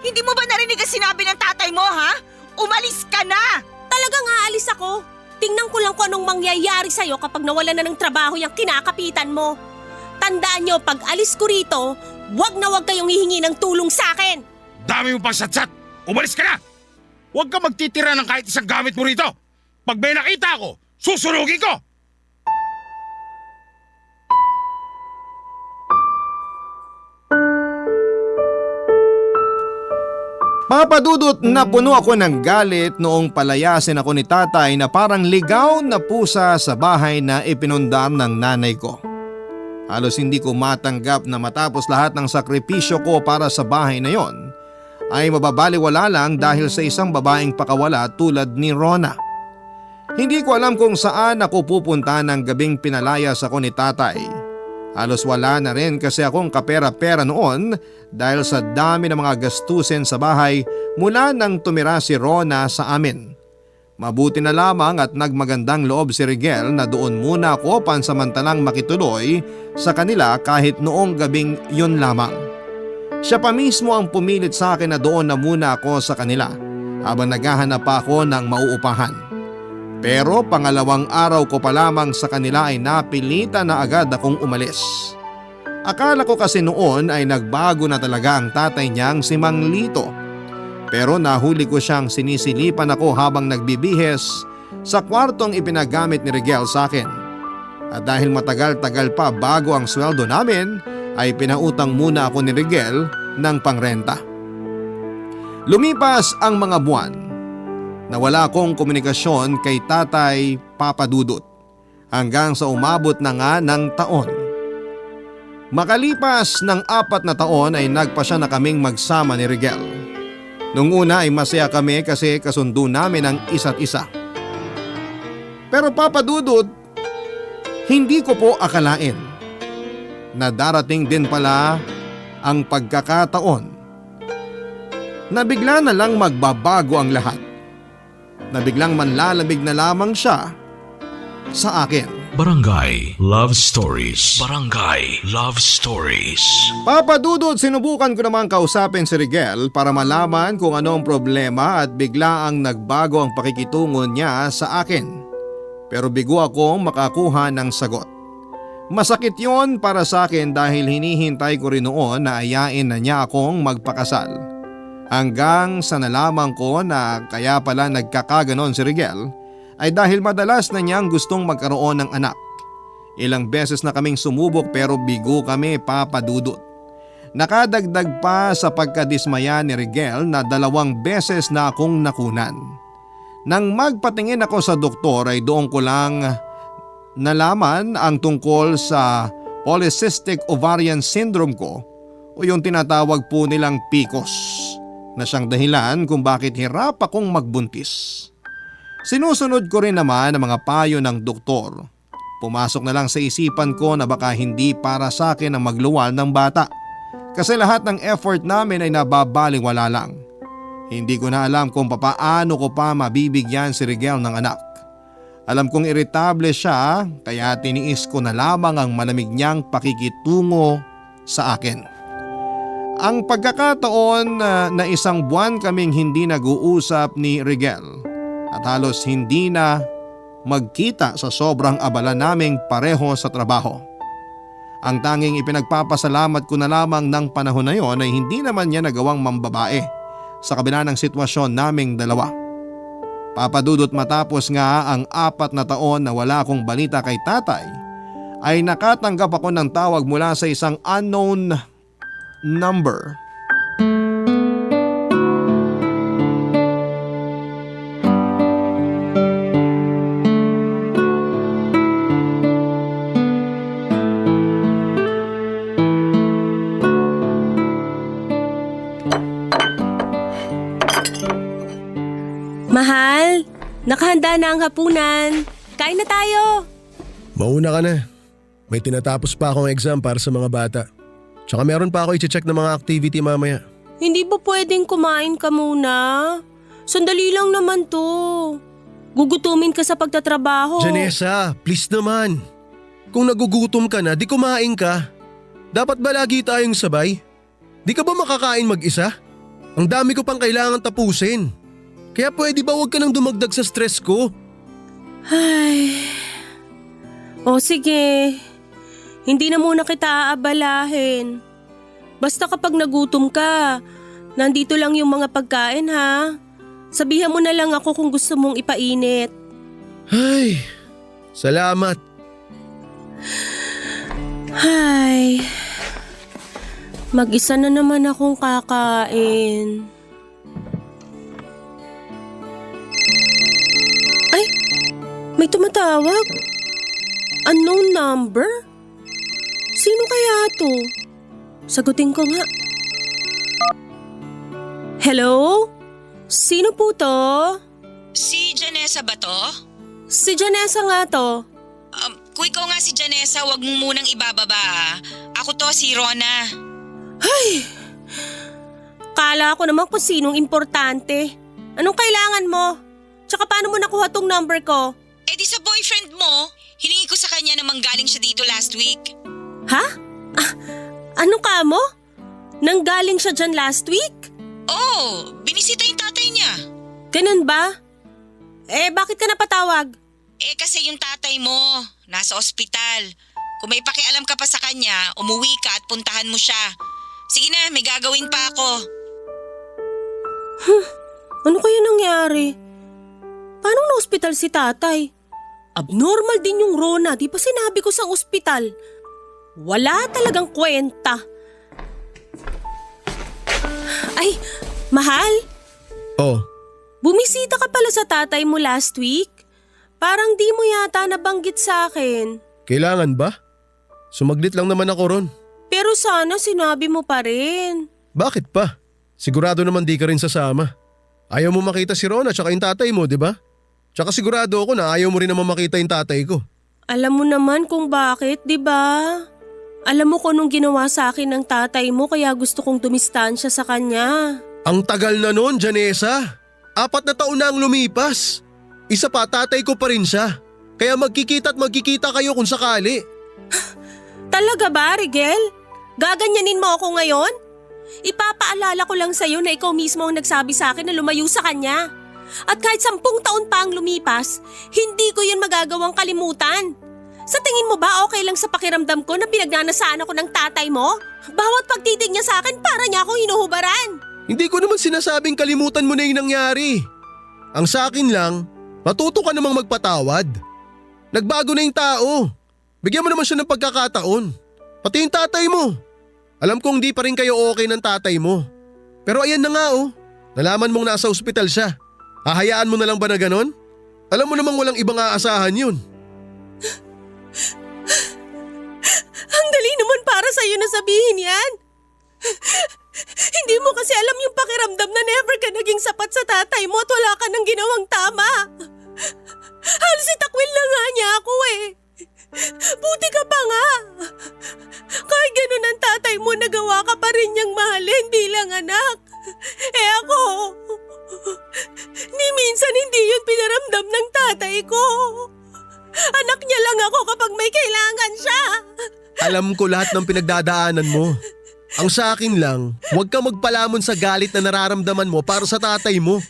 [SPEAKER 8] Hindi mo ba narinig ang sinabi ng tatay mo, ha? Umalis ka na!
[SPEAKER 5] Talagang aalis ako. Tingnan ko lang kung anong mangyayari sa'yo kapag nawala na ng trabaho yung kinakapitan mo. Tandaan nyo, pag alis ko rito, wag na wag kayong hihingi ng tulong sa akin.
[SPEAKER 4] Dami mo pang satsat! Umalis ka na! Huwag ka magtitira ng kahit isang gamit mo rito! Pag may nakita ako, susunugin ko!
[SPEAKER 3] Papadudot na puno ako ng galit noong palayasin ako ni tatay na parang ligaw na pusa sa bahay na ipinundar ng nanay ko. Halos hindi ko matanggap na matapos lahat ng sakripisyo ko para sa bahay na yon, ay mababaliwala lang dahil sa isang babaeng pakawala tulad ni Rona. Hindi ko alam kung saan ako pupunta ng gabing pinalayas ako ni tatay. Halos wala na rin kasi akong kapera-pera noon dahil sa dami ng mga gastusin sa bahay mula nang tumira si Rona sa amin. Mabuti na lamang at nagmagandang loob si Rigel na doon muna ako pansamantalang makituloy sa kanila kahit noong gabing yun lamang. Siya pa mismo ang pumilit sa akin na doon na muna ako sa kanila habang naghahanap pa ako ng mauupahan. Pero pangalawang araw ko pa lamang sa kanila ay napilitan na agad akong umalis. Akala ko kasi noon ay nagbago na talaga ang tatay niyang si Mang Lito. Pero nahuli ko siyang sinisilipan ako habang nagbibihes sa kwartong ipinagamit ni Rigel sa akin. At dahil matagal-tagal pa bago ang sweldo namin, ay pinautang muna ako ni Rigel ng pangrenta. Lumipas ang mga buwan na wala akong komunikasyon kay Tatay Papa Dudut hanggang sa umabot na nga ng taon. Makalipas ng 4 na taon ay nagpasya na kaming magsama ni Rigel. Nung una ay masaya kami kasi kasundo namin ang isa't isa. Pero Papa Dudut, hindi ko po akalain na darating din pala ang pagkakataon na bigla na lang magbabago ang lahat. Na biglang manlalamig na lamang siya sa akin.
[SPEAKER 1] Barangay Love Stories. Barangay Love Stories.
[SPEAKER 3] Papa Dudut, sinubukan ko namang kausapin si Rigel para malaman kung ano ang problema at bigla ang nagbago ang pakikitungo niya sa akin. Pero bigo akong makakuha ng sagot. Masakit yon para sa akin dahil hinihintay ko rin noon na ayain na niya akong magpakasal. Hanggang sa nalaman ko na kaya pala nagkakaganon si Rigel ay dahil madalas na niyang gustong magkaroon ng anak. Ilang beses na kaming sumubok pero bigo kami, Papa Dudut. Nakadagdag pa sa pagkadismaya ni Rigel na 2 beses na akong nakunan. Nang magpatingin ako sa doktor ay doon ko lang nalaman ang tungkol sa polycystic ovarian syndrome ko o yung tinatawag po nilang PCOS na siyang dahilan kung bakit hirap akong magbuntis. Sinusunod ko rin naman ang mga payo ng doktor. Pumasok na lang sa isipan ko na baka hindi para sa akin ang magluwal ng bata kasi lahat ng effort namin ay nababaliwala lang. Hindi ko na alam kung papaano ko pa mabibigyan si Rigel ng anak. Alam kong iritable siya kaya tiniis ko na lamang ang malamig niyang pakikitungo sa akin. Ang pagkakataon na 1 buwan kaming hindi nag-uusap ni Rigel at halos hindi na magkita sa sobrang abala naming pareho sa trabaho. Ang tanging ipinagpapasalamat ko na lamang ng panahon na yon ay hindi naman niya nagawang mambabae sa kabila ng sitwasyon naming dalawa. Papa Dudut, matapos nga ang 4 na taon na wala akong balita kay tatay, ay nakatanggap ako ng tawag mula sa isang unknown number.
[SPEAKER 5] Mahal, nakahanda na ang hapunan. Kain na tayo.
[SPEAKER 7] Mauna ka na. May tinatapos pa akong exam para sa mga bata. Tsaka meron pa ako i-check ng mga activity mamaya.
[SPEAKER 5] Hindi ba pwedeng kumain ka muna? Sandali lang naman to. Gugutumin ka sa pagtatrabaho.
[SPEAKER 7] Janessa, please naman. Kung nagugutom ka na, di kumain ka. Dapat ba lagi tayong sabay? Di ka ba makakain mag-isa? Ang dami ko pang kailangan tapusin. Kaya pwede ba huwag ka nang dumagdag sa stress ko?
[SPEAKER 5] Ay. O sige. Hindi na muna kita aabalahin. Basta kapag nagutom ka, nandito lang yung mga pagkain ha. Sabihan mo na lang ako kung gusto mong ipainit.
[SPEAKER 7] Ay, salamat.
[SPEAKER 5] Ay. Mag-isa na naman akong kakain. Ay, may tumatawag. Unknown number? Sino kaya to? Sagutin ko nga. Hello? Sino po to?
[SPEAKER 8] Si Janessa ba to?
[SPEAKER 5] Si Janessa nga to.
[SPEAKER 8] Kung ikaw nga si Janessa, wag mong munang ibababa ah. Ako to, si Rona.
[SPEAKER 5] Kala ko naman kung sinong importante. Anong kailangan mo? Tsaka paano mo nakuha tong number ko?
[SPEAKER 8] Eh di sa boyfriend mo, hiningi ko sa kanya na manggaling siya dito last week.
[SPEAKER 5] Ha? Ano ka mo? Nanggaling siya dyan last week?
[SPEAKER 8] Oo, binisita yung tatay niya.
[SPEAKER 5] Ganun ba? Eh bakit ka napatawag?
[SPEAKER 8] Eh kasi yung tatay mo, nasa ospital. Kung may pakialam ka pa sa kanya, umuwi ka at puntahan mo siya. Sige na, may gagawin pa ako.
[SPEAKER 5] Ano kaya nangyari? Paano na-ospital si tatay? Abnormal din yung Rona, di ba sinabi ko sa ospital? Wala talagang kwenta. Ay, mahal,
[SPEAKER 7] Oh,
[SPEAKER 5] Bumisita ka pala sa tatay mo last week? Parang di mo yata nabanggit sa akin.
[SPEAKER 7] kailangan ba? Sumaglit lang naman ako ron.
[SPEAKER 5] Pero sana sinabi mo pa rin.
[SPEAKER 7] Bakit pa? Sigurado naman di ka rin sasama. Ayaw mo makita si Ron at saka yung tatay mo, di ba? Tsaka sigurado ako na ayaw mo rin naman makita yung tatay ko.
[SPEAKER 5] Alam mo naman kung bakit, di ba? Alam mo kung nung ginawa sa akin ng tatay mo kaya gusto kong dumistansya sa kanya.
[SPEAKER 7] Ang tagal na nun, Janessa. 4 na taon na ang lumipas. Isa pa, tatay ko pa rin siya. Kaya magkikita at magkikita kayo kung sakali.
[SPEAKER 5] Talaga ba, Rigel? Gaganyanin mo ako ngayon? Ipapaalala ko lang sa'yo na ikaw mismo ang nagsabi sa akin na lumayo sa kanya. At kahit 10 taon pa ang lumipas, hindi ko yun magagawang kalimutan. Sa tingin mo ba okay lang sa pakiramdam ko na pinagnanasaan ako ng tatay mo? Bawat pagtitig niya sa akin para niya akong hinuhubaran.
[SPEAKER 7] Hindi ko naman sinasabing kalimutan mo na yung nangyari. Ang sa akin lang, matuto ka namang magpatawad. Nagbago na yung tao. Bigyan mo naman siya ng pagkakataon. Pati yung tatay mo. Alam kong di pa rin kayo okay ng tatay mo. Pero ayan na nga oh. Nalaman mong nasa ospital siya. Hahayaan mo na lang ba na ganon? Alam mo namang walang ibang aasahan yun.
[SPEAKER 5] Ang dali naman para sa'yo na sabihin yan. Hindi mo kasi alam yung pakiramdam na never ka naging sapat sa tatay mo at wala ka nang ginawang tama. Halos itakwil na nga niya ako eh. Buti ka pa nga. Kahit ganun ang tatay mo, nagawa ka pa rin niyang mahalin bilang anak. Eh ako, ni minsan hindi yun pinaramdam ng tatay ko. Anak niya lang ako kapag may kailangan siya.
[SPEAKER 7] Alam ko lahat ng pinagdadaanan mo. Ang sa akin lang, huwag ka magpalamon sa galit na nararamdaman mo para sa tatay mo.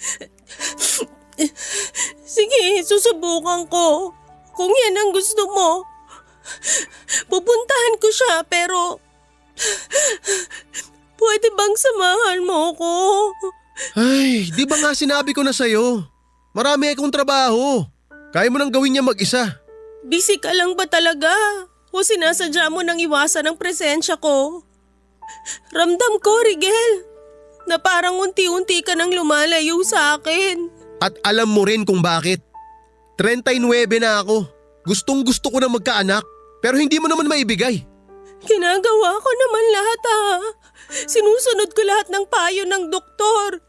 [SPEAKER 5] Sige, susubukan ko. Kung yan ang gusto mo, pupuntahan ko siya pero pwede bang samahan mo ko?
[SPEAKER 7] Ay, di ba nga sinabi ko na sa'yo? Marami akong trabaho. Kaya mo nang gawin niya mag-isa.
[SPEAKER 5] Busy ka lang ba talaga? O sinasadya mo nang iwasan ang presensya ko? Ramdam ko, Rigel, na parang unti-unti ka nang lumalayo sa akin.
[SPEAKER 7] At alam mo rin kung bakit. 39 na ako. Gustong gusto ko na magkaanak. Pero hindi mo naman maibigay.
[SPEAKER 5] Ginagawa ko naman lahat Sinusunod ko lahat ng payo ng doktor.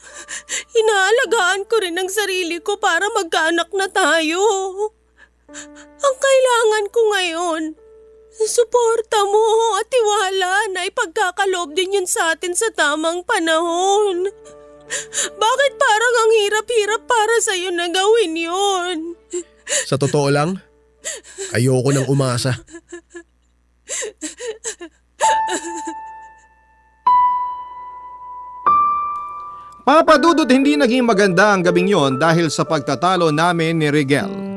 [SPEAKER 5] Inaalagaan ko rin ang sarili ko para magkaanak na tayo. Ang kailangan ko ngayon, suporta mo at tiwala na ipagkakaloob din yun sa atin sa tamang panahon. Bakit parang ang hirap-hirap para sa'yo na gawin yun?
[SPEAKER 7] Sa totoo lang, ayoko nang umasa.
[SPEAKER 3] Papa Dudut, hindi naging maganda ang gabing yon dahil sa pagtatalo namin ni Rigel.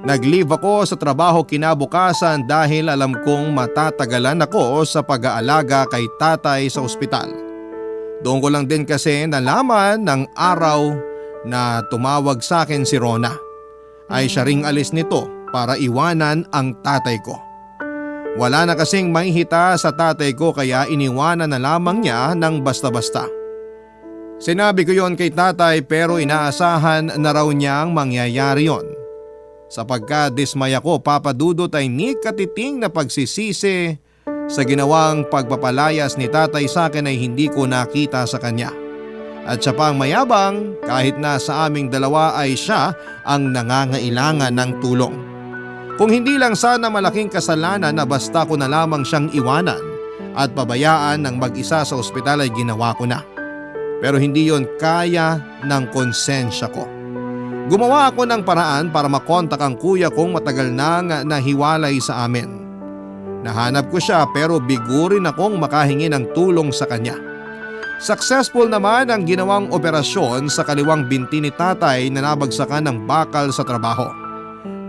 [SPEAKER 3] Nag-leave ako sa trabaho kinabukasan dahil alam kong matatagalan ako sa pag-aalaga kay tatay sa ospital. Doon ko lang din kasi nalaman ng araw na tumawag sa akin si Rona. Ay siya ring alis nito para iwanan ang tatay ko. Wala na kasing mahihita sa tatay ko kaya iniwanan na lamang niya ng basta-basta. Sinabi ko yon kay tatay pero inaasahan na raw niyang mangyayari yon. Sa pagka-dismaya ko, Papa Dudut, ay ni katiting na pagsisisi sa ginawang pagpapalayas ni tatay sa akin ay hindi ko nakita sa kanya. At siya pang mayabang kahit na sa aming dalawa ay siya ang nangangailangan ng tulong. Kung hindi lang sana malaking kasalanan na basta ko na lamang siyang iwanan at pabayaan ng mag-isa sa ospital ay ginawa ko na. Pero hindi yon kaya ng konsensya ko. Gumawa ako ng paraan para makontak ang kuya kong matagal nang nahiwalay sa amin. Nahanap ko siya pero bigo rin akong makahingi ng tulong sa kanya. Successful naman ang ginawang operasyon sa kaliwang binti ni tatay na nabagsakan ng bakal sa trabaho.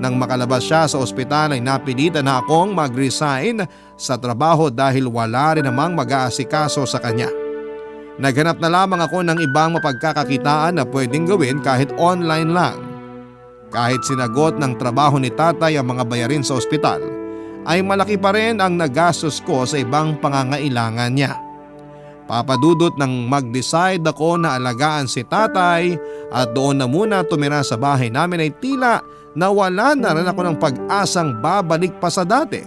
[SPEAKER 3] Nang makalabas siya sa ospital ay napilitan na akong mag-resign sa trabaho dahil wala rin namang mag-aasikaso sa kanya. Naghanap na lamang ako ng ibang mapagkakakitaan na pwedeng gawin kahit online lang. Kahit sinagot ng trabaho ni tatay ang mga bayarin sa ospital, ay malaki pa rin ang nagastos ko sa ibang pangangailangan niya. Papadudot nang mag-decide ako na alagaan si tatay at doon na muna tumira sa bahay namin ay tila nawala na rin ako ng pag-asang babalik pa sa dati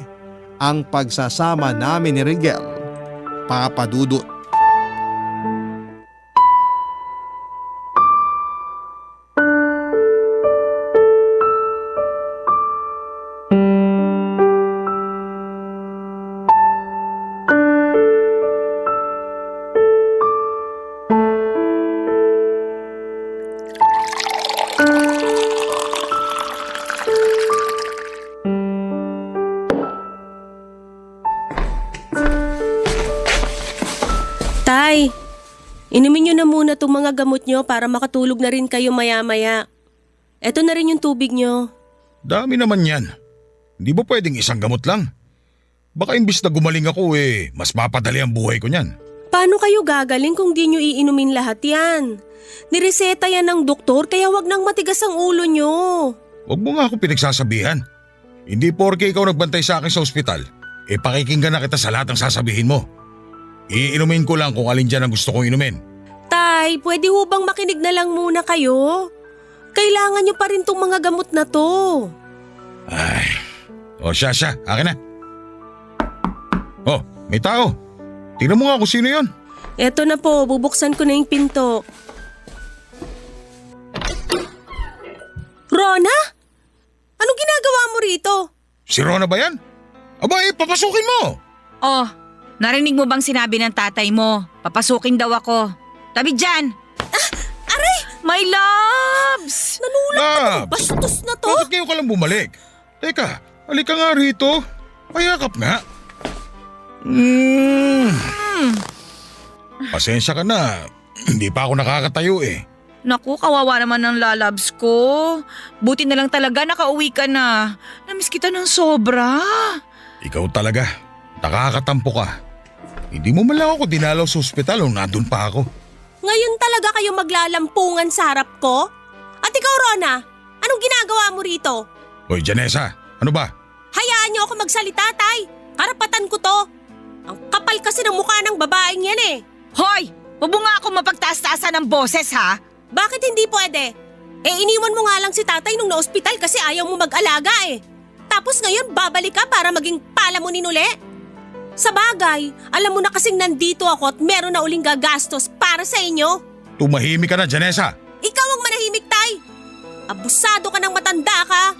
[SPEAKER 3] ang pagsasama namin ni Rigel. Papadudot.
[SPEAKER 5] Tay, inumin nyo na muna itong mga gamot nyo para makatulog na rin kayo maya-maya. Eto na rin yung tubig nyo.
[SPEAKER 4] Dami naman yan. Hindi ba pwedeng isang gamot lang? Baka imbis na gumaling ako mas mapadali ang buhay ko niyan.
[SPEAKER 5] Paano kayo gagaling kung di nyo iinumin lahat yan? Nireseta yan ng doktor kaya wag nang matigas ang ulo nyo.
[SPEAKER 4] Huwag mo nga ako pinagsasabihan. Hindi porke ikaw nagbantay sa akin sa ospital, pakikinggan na kita sa lahat ng sasabihin mo. Iinumin ko lang kung alin dyan ang gusto kong inumin.
[SPEAKER 5] Tay, pwede ho bang makinig na lang muna kayo? Kailangan nyo pa rin tong mga gamot na to.
[SPEAKER 4] Ay, siya, akin na. May tao. Tingnan mo nga kung sino yon.
[SPEAKER 5] Eto na po, bubuksan ko na yung pinto. Rona? Anong ginagawa mo rito?
[SPEAKER 4] Si Rona ba yan? Aba, papasukin mo.
[SPEAKER 8] Oh, narinig mo bang sinabi ng tatay mo? Papasukin daw ako. Tabi dyan!
[SPEAKER 5] Aray!
[SPEAKER 8] My loves!
[SPEAKER 5] Nanulat!
[SPEAKER 4] Labs!
[SPEAKER 5] Bastos na to!
[SPEAKER 4] Bakit ngayon ka lang bumalik? Teka, halika nga rito. Payakap nga. Pasensya ka na. Hindi pa ako nakakatayo
[SPEAKER 8] Naku, kawawa naman ng lalabs ko. Buti na lang talaga nakauwi ka na. Namiss kita ng sobra.
[SPEAKER 4] Ikaw talaga. Nakakatampo ka. Hindi mo man lang ako dinalaw sa ospital nung nandun pa ako.
[SPEAKER 5] Ngayon talaga kayo maglalampungan sa harap ko? At ikaw, Rona, anong ginagawa mo rito?
[SPEAKER 4] Hoy, Janessa, ano ba?
[SPEAKER 5] Hayaan niyo ako magsalita, tay. Karapatan ko to. Ang kapal kasi ng mukha ng babaeng yan
[SPEAKER 8] Hoy! Huwag mo nga ako mapagtaas-taasan ng boses ha?
[SPEAKER 5] Bakit hindi pwede? Iniwan mo nga lang si tatay nung na-ospital kasi ayaw mo mag-alaga Tapos ngayon babalik ka para maging palamunin uli? Sa bagay, alam mo na kasing nandito ako at meron na uling gagastos para sa inyo.
[SPEAKER 4] Tumahimik ka na, Janessa.
[SPEAKER 5] Ikaw ang manahimik, tay. Abusado ka ng matanda ka.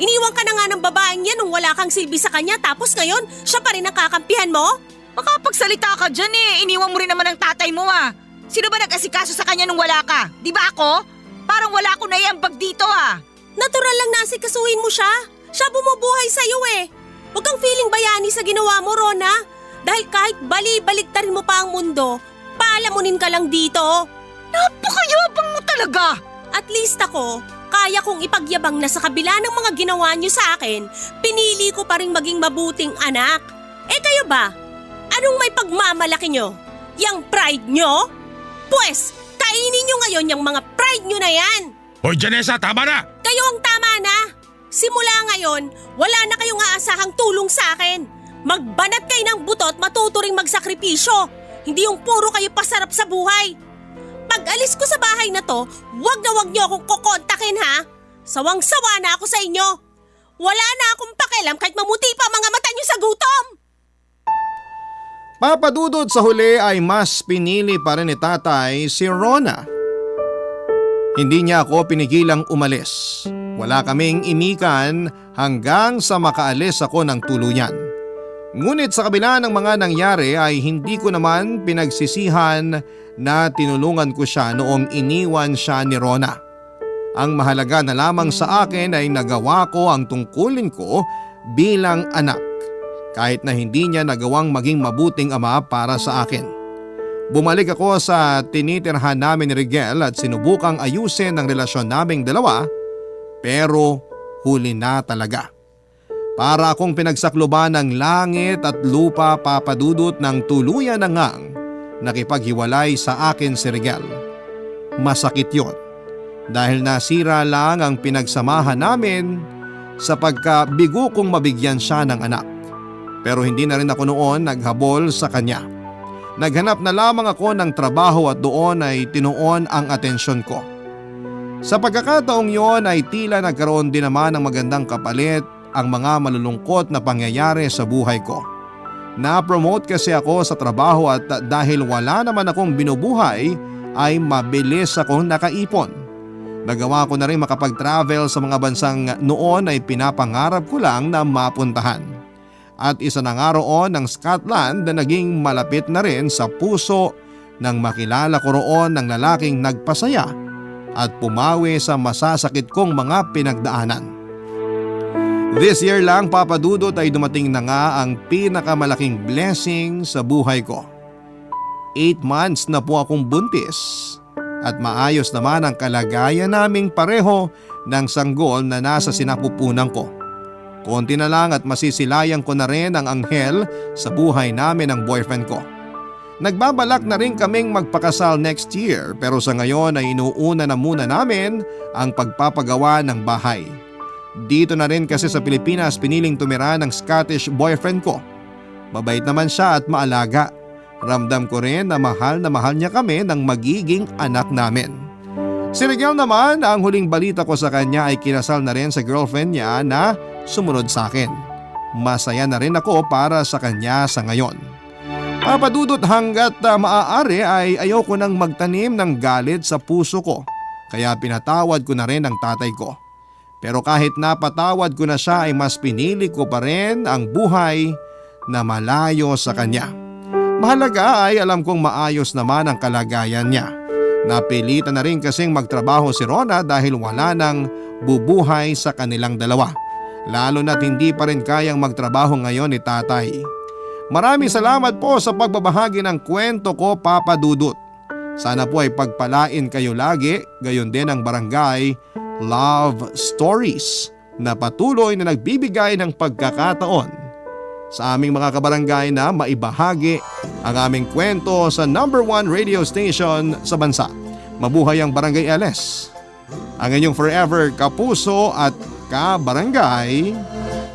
[SPEAKER 5] Iniwan ka na nga ng babaeng yan nung wala kang silbi sa kanya tapos ngayon siya pa rin ang kakampihan mo?
[SPEAKER 8] Makapagsalita ka dyan Iniwan mo rin naman ang tatay mo Sino ba nag-asikaso sa kanya nung wala ka? Di ba ako? Parang wala ko naiambag dito
[SPEAKER 5] Natural lang na asikasuhin mo siya. Siya bumubuhay sa'yo Huwag kang feeling bayani sa ginawa mo, Rona. Dahil kahit bali-baliktarin mo pa ang mundo, palamunin ka lang dito.
[SPEAKER 8] Napakayabang mo talaga!
[SPEAKER 5] At least ako, kaya kong ipagyabang na sa kabila ng mga ginawa niyo sa akin, pinili ko pa rin maging mabuting anak. Kayo ba? Anong may pagmamalaki nyo? Yang pride nyo? Pwes, kainin nyo ngayon yung mga pride nyo na yan.
[SPEAKER 4] Hoy, Janessa, tama na!
[SPEAKER 5] Kayo ang tama na. Simula ngayon, wala na kayong aasahang tulong sa akin. Magbanat kayo ng buto at matuto ring magsakripisyo. Hindi yung puro kayo pasarap sa buhay. Pag alis ko sa bahay na to, wag niyo akong kokontakin ha. Sawang-sawa na ako sa inyo. Wala na akong pakialam kahit mamuti pa mga mata niyo sa gutom.
[SPEAKER 3] Papadudot sa huli ay mas pinili pa rin ni tatay si Rona. Hindi niya ako pinigilang umalis. Wala kaming imikan hanggang sa makaalis ako ng tuluyan. Ngunit sa kabila ng mga nangyari ay hindi ko naman pinagsisihan na tinulungan ko siya noong iniwan siya ni Rona. Ang mahalaga na lamang sa akin ay nagawa ko ang tungkulin ko bilang anak. Kahit na hindi niya nagawang maging mabuting ama para sa akin. Bumalik ako sa tinitirhan namin ni Rigel at sinubukang ayusin ang relasyon naming dalawa, pero huli na talaga. Para akong pinagsakloban ng langit at lupa, papadudot ng tuluyan na ngang nakipaghiwalay sa akin si Rigel. Masakit yon dahil nasira lang ang pinagsamahan namin sa pagkabigo kong mabigyan siya ng anak. Pero hindi na rin ako noon naghabol sa kanya. Naghanap na lamang ako ng trabaho at doon ay tinuon ang atensyon ko. Sa pagkakataong yon ay tila nagkaroon din naman ng magandang kapalit ang mga malulungkot na pangyayari sa buhay ko. Na-promote kasi ako sa trabaho at dahil wala naman akong binubuhay ay mabilis akong nakaipon. Nagawa ko na rin makapag-travel sa mga bansang noon ay pinapangarap ko lang na mapuntahan. At isa na nga roon ang Scotland na naging malapit na rin sa puso nang makilala ko roon ng lalaking nagpasaya at pumawi sa masasakit kong mga pinagdaanan. This year lang, Papa Dudut, ay dumating na nga ang pinakamalaking blessing sa buhay ko. 8 months na po akong buntis at maayos naman ang kalagayan naming pareho ng sanggol na nasa sinapupunan ko. Konti na lang at masisilayan ko na rin ang anghel sa buhay namin ng boyfriend ko. Nagbabalak na rin kaming magpakasal next year pero sa ngayon ay inuuna na muna namin ang pagpapagawa ng bahay. Dito na rin kasi sa Pilipinas piniling tumira ng Scottish boyfriend ko. Mabait naman siya at maalaga. Ramdam ko rin na mahal niya kami ng magiging anak namin. Si Rigel naman, ang huling balita ko sa kanya ay kinasal na rin sa girlfriend niya na sumunod sa akin. Masaya na rin ako para sa kanya sa ngayon. Papa Dudut, hanggat maaari ay ayoko nang magtanim ng galit sa puso ko. Kaya pinatawad ko na rin ang tatay ko. Pero kahit napatawad ko na siya ay mas pinili ko pa rin ang buhay na malayo sa kanya. Mahalaga ay alam kong maayos naman ang kalagayan niya. Napilitan na rin kasing magtrabaho si Rona dahil wala nang bubuhay sa kanilang dalawa. Lalo na't hindi pa rin kayang magtrabaho ngayon ni tatay. Maraming salamat po sa pagbabahagi ng kwento ko, Papa Dudut. Sana po ay pagpalain kayo lagi, gayon din ang Barangay Love Stories na patuloy na nagbibigay ng pagkakataon sa aming mga kabarangay na maibahagi ang aming kwento sa #1 radio station sa bansa. Mabuhay ang Barangay LS. Ang inyong forever kapuso at kabarangay,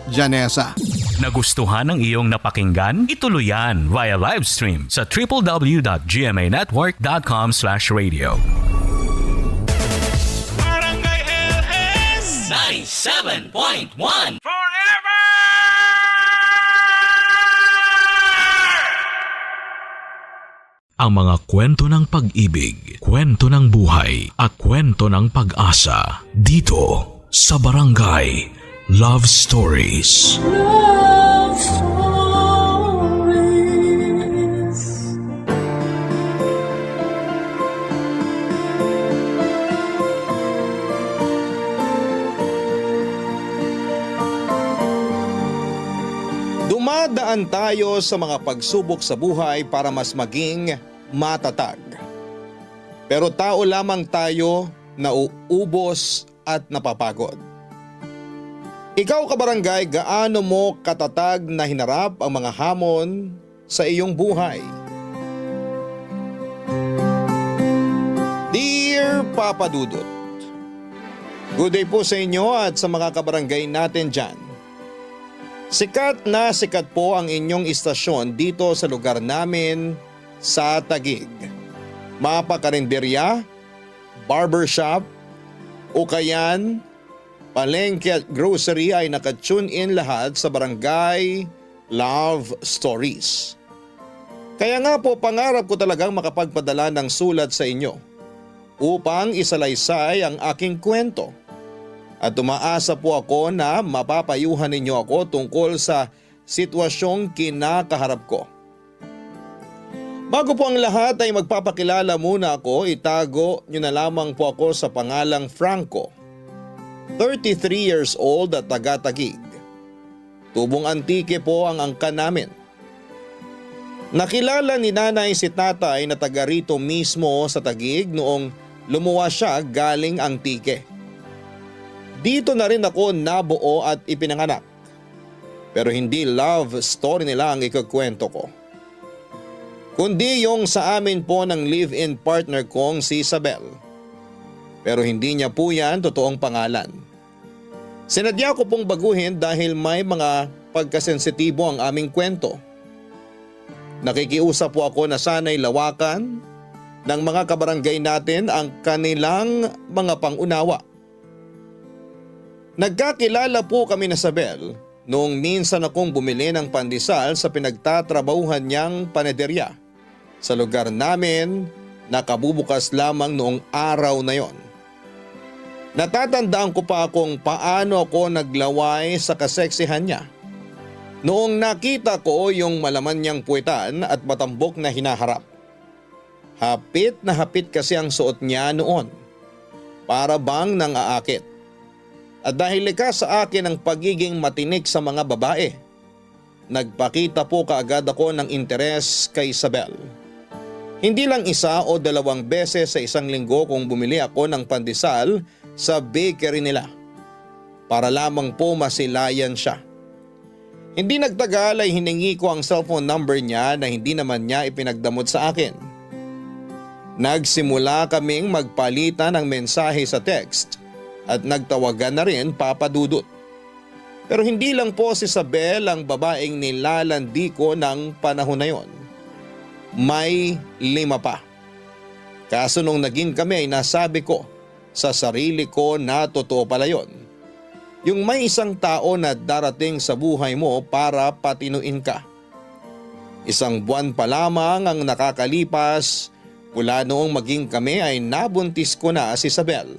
[SPEAKER 3] Janessa.
[SPEAKER 1] Nagustuhan ng iyong napakinggan? Ituloy yan via live stream sa www.gmanetwork.com/radio.
[SPEAKER 9] Barangay LS 97.1 Forever!
[SPEAKER 1] Ang mga kwento ng pag-ibig, kwento ng buhay at kwento ng pag-asa dito sa Barangay Love Stories.
[SPEAKER 2] Love Stories.
[SPEAKER 3] Dumadaan tayo sa mga pagsubok sa buhay para mas maging matatag. Pero tao lamang tayo na uubos at napapagod. Ikaw, kabarangay, gaano mo katatag na hinarap ang mga hamon sa iyong buhay? Dear Papa Dudut, good day po sa inyo at sa mga kabarangay natin dyan. Sikat na sikat po ang inyong istasyon dito sa lugar namin sa Taguig. Mapakarinderya, barbershop, ukayan, palengke at grocery ay nakatune in lahat sa Barangay Love Stories. Kaya nga po pangarap ko talagang makapagpadala ng sulat sa inyo upang isalaysay ang aking kwento. At umaasa po ako na mapapayuhan ninyo ako tungkol sa sitwasyong kinakaharap ko. Bago po ang lahat ay magpapakilala muna ako, itago nyo na lamang po ako sa pangalang Franco. 33 years old at taga-Taguig. Tubong Antique po ang angkan namin. Nakilala ni nanay si tatay na taga rito mismo sa Taguig noong lumuwas siya galing Antique. Dito na rin ako nabuo at ipinanganak. Pero hindi love story nila ang ikukwento ko, kundi yung sa amin po ng live-in partner kong si Isabel. Pero hindi niya po yan totoong pangalan. Sinadya ko pong baguhin dahil may mga pagkasensitibo ang aming kwento. Nakikiusap po ako na sana'y lawakan ng mga kabarangay natin ang kanilang mga pangunawa. Nagkakilala po kami na Sabel noong minsan akong bumili ng pandesal sa pinagtatrabahuhan niyang panederya sa lugar namin na kabubukas lamang noong araw na yon. Natatandaan ko pa kung paano ako naglaway sa kaseksihan niya. Noong nakita ko yung malaman niyang puwetan at matambok na hinaharap. Hapit na hapit kasi ang suot niya noon. Para bang nang aakit. At dahil likas sa akin ang pagiging matinik sa mga babae, nagpakita po kaagad ako ng interes kay Isabel. Hindi lang isa o dalawang beses sa isang linggo kung bumili ako ng pandesal sa bakery nila. Para lamang po masilayan siya. Hindi nagtagal ay hiningi ko ang cellphone number niya na hindi naman niya ipinagdamot sa akin. Nagsimula kaming magpalitan ng mensahe sa text at nagtawagan na rin Papa Dudut. Pero hindi lang po si Isabel ang babaeng nilalandi ko ng panahon na yon. May 5 pa. Kaso nung naging kami ay nasabi ko sa sarili ko na totoo pala yon. Yung may isang tao na darating sa buhay mo para patinuin ka. 1 buwan pa lamang ang nakakalipas mula noong maging kami ay nabuntis ko na si Isabel.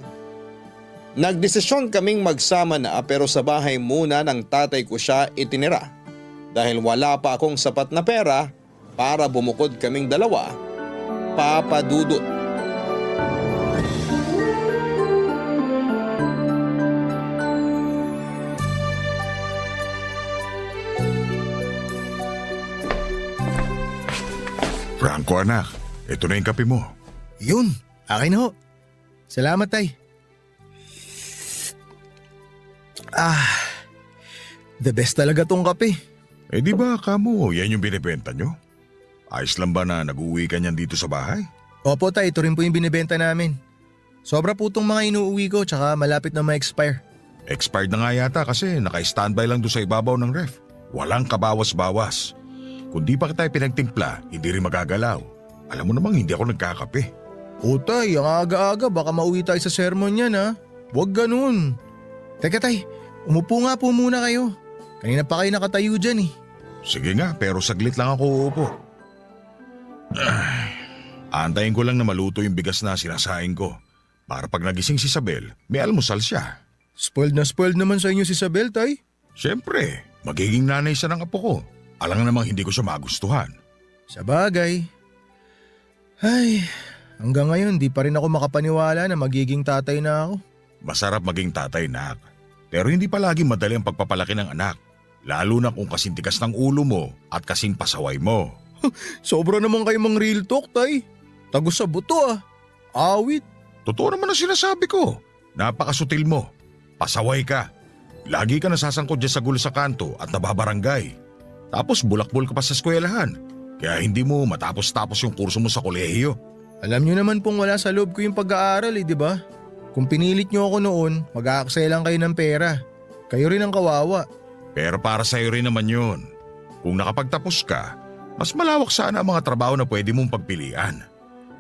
[SPEAKER 3] Nagdesisyon kaming magsama na pero sa bahay muna ng tatay ko siya itinira dahil wala pa akong sapat na pera para bumukod kaming dalawa, Papa Dudut.
[SPEAKER 4] Franco anak, ito na yung kape mo.
[SPEAKER 7] Yun, akin na ho. Salamat, tay. The best talaga tong kape.
[SPEAKER 4] Eh di ba kamo, yan yung binibenta nyo? Ayos lang ba na nag-uwi ka niyan dito sa bahay?
[SPEAKER 7] Opo, tay, ito rin po yung binibenta namin. Sobra po itong mga inuuwi ko tsaka malapit na ma-expire.
[SPEAKER 4] Expired na nga yata kasi naka-standby lang doon sa ibabaw ng ref. Walang kabawas-bawas. Kung di pa kita pinagtimpla, hindi rin magagalaw. Alam mo namang hindi ako nagkakape.
[SPEAKER 7] O tay, ang aga-aga baka mauwi tayo sa sermon yan ha. Huwag ganun. Teka tay, umupo nga po muna kayo. Kanina pa kayo nakatayo dyan eh.
[SPEAKER 4] Sige nga, pero saglit lang ako uupo. Aantayin ko lang na maluto yung bigas na sinasaing ko. Para pag nagising si Isabel, may almusal siya.
[SPEAKER 7] Spoiled na spoiled naman sa inyo si Isabel, tay.
[SPEAKER 4] Siyempre, magiging nanay siya ng apo ko. Alang namang hindi ko siya magustuhan.
[SPEAKER 7] Sa bagay. Ay, hanggang ngayon di pa rin ako makapaniwala na magiging tatay na ako.
[SPEAKER 4] Masarap maging tatay, nak. Pero hindi palagi madali ang pagpapalaki ng anak. Lalo na kung kasing tigas ng ulo mo at kasing pasaway mo.
[SPEAKER 7] Sobra naman kayo mang real talk, tay. Tagos sa buto ah. Awit.
[SPEAKER 4] Totoo naman ang sinasabi ko. Napakasutil mo. Pasaway ka. Lagi ka nasasangkot dyan sa gulo sa kanto at nababarangay. Tapos bulakbol ka pa sa eskwelahan. Kaya hindi mo matapos-tapos yung kurso mo sa kolehiyo.
[SPEAKER 7] Alam nyo naman pong wala sa loob ko yung pag-aaral di ba? Kung pinilit nyo ako noon, mag-aaksaya lang kayo ng pera. Kayo rin ang kawawa.
[SPEAKER 4] Pero para sa'yo rin naman yun. Kung nakapagtapos ka, mas malawak sana ang mga trabaho na pwede mong pagpilian.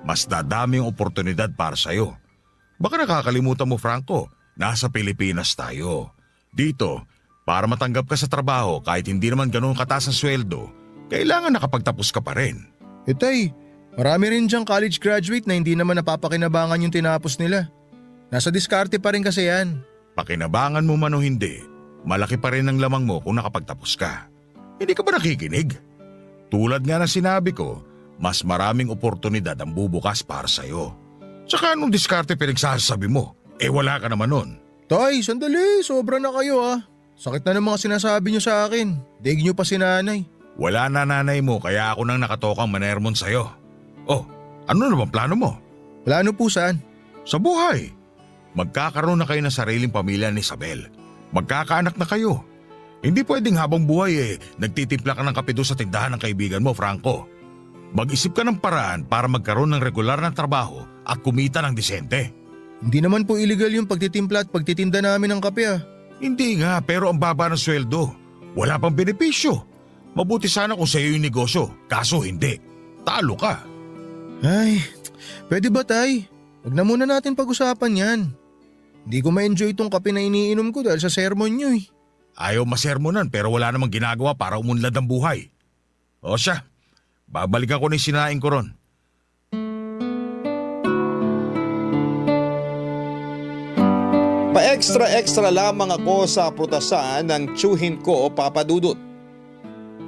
[SPEAKER 4] Mas dadami ang oportunidad para sa'yo. Baka nakakalimutan mo, Franco, nasa Pilipinas tayo. Dito, para matanggap ka sa trabaho kahit hindi naman ganoon kataas ang sweldo, kailangan nakapagtapos ka pa rin.
[SPEAKER 7] Tay, marami rin diyang college graduate na hindi naman napapakinabangan yung tinapos nila. Nasa diskarte pa rin kasi yan.
[SPEAKER 4] Pakinabangan mo man o hindi, malaki pa rin ang lamang mo kung nakapagtapos ka. Hindi ka ba nakikinig? Tulad nga ng sinabi ko, mas maraming oportunidad ang bubukas para sa'yo. Tsaka anong diskarte pinagsasabi mo? Eh wala ka naman nun.
[SPEAKER 7] Tay, sandali, sobra na kayo ah. Sakit na ng mga sinasabi niyo sa akin. Daig niyo pa si nanay.
[SPEAKER 4] Wala na nanay mo kaya ako nang nakatokang manermon sa'yo. Oh, ano na bang plano mo?
[SPEAKER 7] Plano po saan?
[SPEAKER 4] Sa buhay. Magkakaroon na kayo ng sariling pamilya ni Isabel. Magkakaanak na kayo. Hindi pwedeng habang buhay nagtitimpla ka ng kape doon sa tindahan ng kaibigan mo, Franco. Mag-isip ka ng paraan para magkaroon ng regular na trabaho at kumita ng disente.
[SPEAKER 7] Hindi naman po illegal yung pagtitimpla at pagtitinda namin ng kape ah.
[SPEAKER 4] Hindi nga, pero ang baba ng sweldo. Wala pang benepisyo. Mabuti sana kung sa'yo yung negosyo, kaso hindi. Talo ka.
[SPEAKER 7] Ay, pwede ba tay? Huwag na muna natin pag-usapan yan. Hindi ko ma-enjoy itong kape na iniinom ko dahil sa sermon nyo eh.
[SPEAKER 4] Ayaw masermonan pero wala namang ginagawa para umunlad ang buhay. O siya, babalikan ko na yung sinaing ko ron.
[SPEAKER 3] Pa-extra-extra lamang ako sa prutasan ng tsuhin ko, Papa Dudut.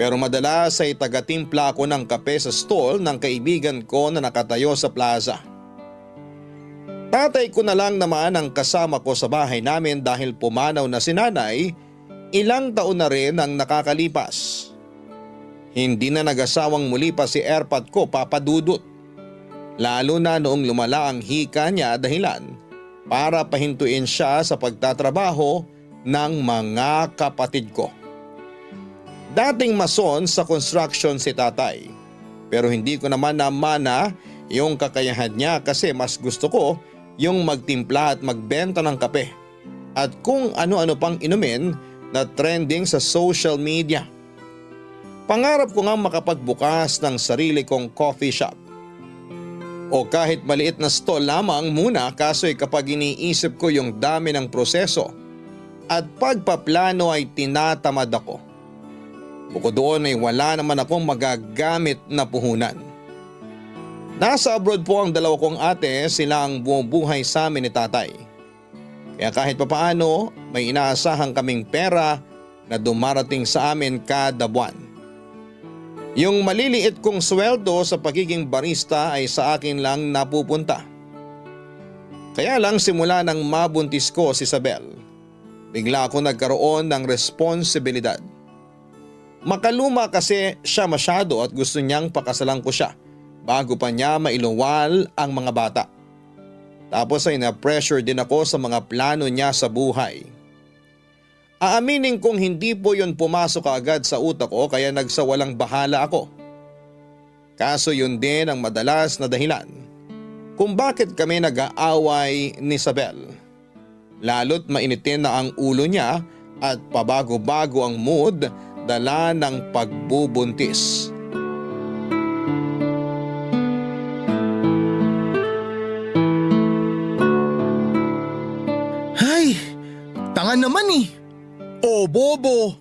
[SPEAKER 3] Pero madalas ay tagatimpla ako ng kape sa stall ng kaibigan ko na nakatayo sa plaza. Tatay ko na lang naman ang kasama ko sa bahay namin dahil pumanaw na si nanay, ilang taon na rin ang nakakalipas. Hindi na nag-asawang muli pa si Erpat ko, Papa Dudut. Lalo na noong lumala ang hika niya dahilan para pahintuin siya sa pagtatrabaho ng mga kapatid ko. Dating mason sa construction si tatay, pero hindi ko naman namana yung kakayahan niya kasi mas gusto ko yung magtimpla at magbenta ng kape at kung ano-ano pang inumin na trending sa social media. Pangarap ko nga makapagbukas ng sarili kong coffee shop. O kahit maliit na stall lamang muna kaso'y kapag iniisip ko yung dami ng proseso at pagpaplano ay tinatamad ako. Bukod doon ay wala naman akong magagamit na puhunan. Nasa abroad po ang dalawa kong ate, sila ang bumubuhay sa amin ni tatay. Kaya kahit papaano may inaasahan kaming pera na dumarating sa amin kada buwan. Yung maliliit kong sweldo sa pagiging barista ay sa akin lang napupunta. Kaya lang simula nang mabuntis ko si Isabel, bigla ako nagkaroon ng responsibilidad. Makaluma kasi siya masyado at gusto niyang pakasalan ko siya bago pa niya mailuwal ang mga bata. Tapos ay na-pressure din ako sa mga plano niya sa buhay. Aaminin kong hindi po yun pumasok agad sa utak ko kaya nagsawalang bahala ako. Kaso yun din ang madalas na dahilan kung bakit kami nag-aaway ni Isabel. Lalo't mainitin na ang ulo niya at pabago-bago ang mood dala ng pagbubuntis.
[SPEAKER 7] Ay, tanga naman eh. Oh, bobo.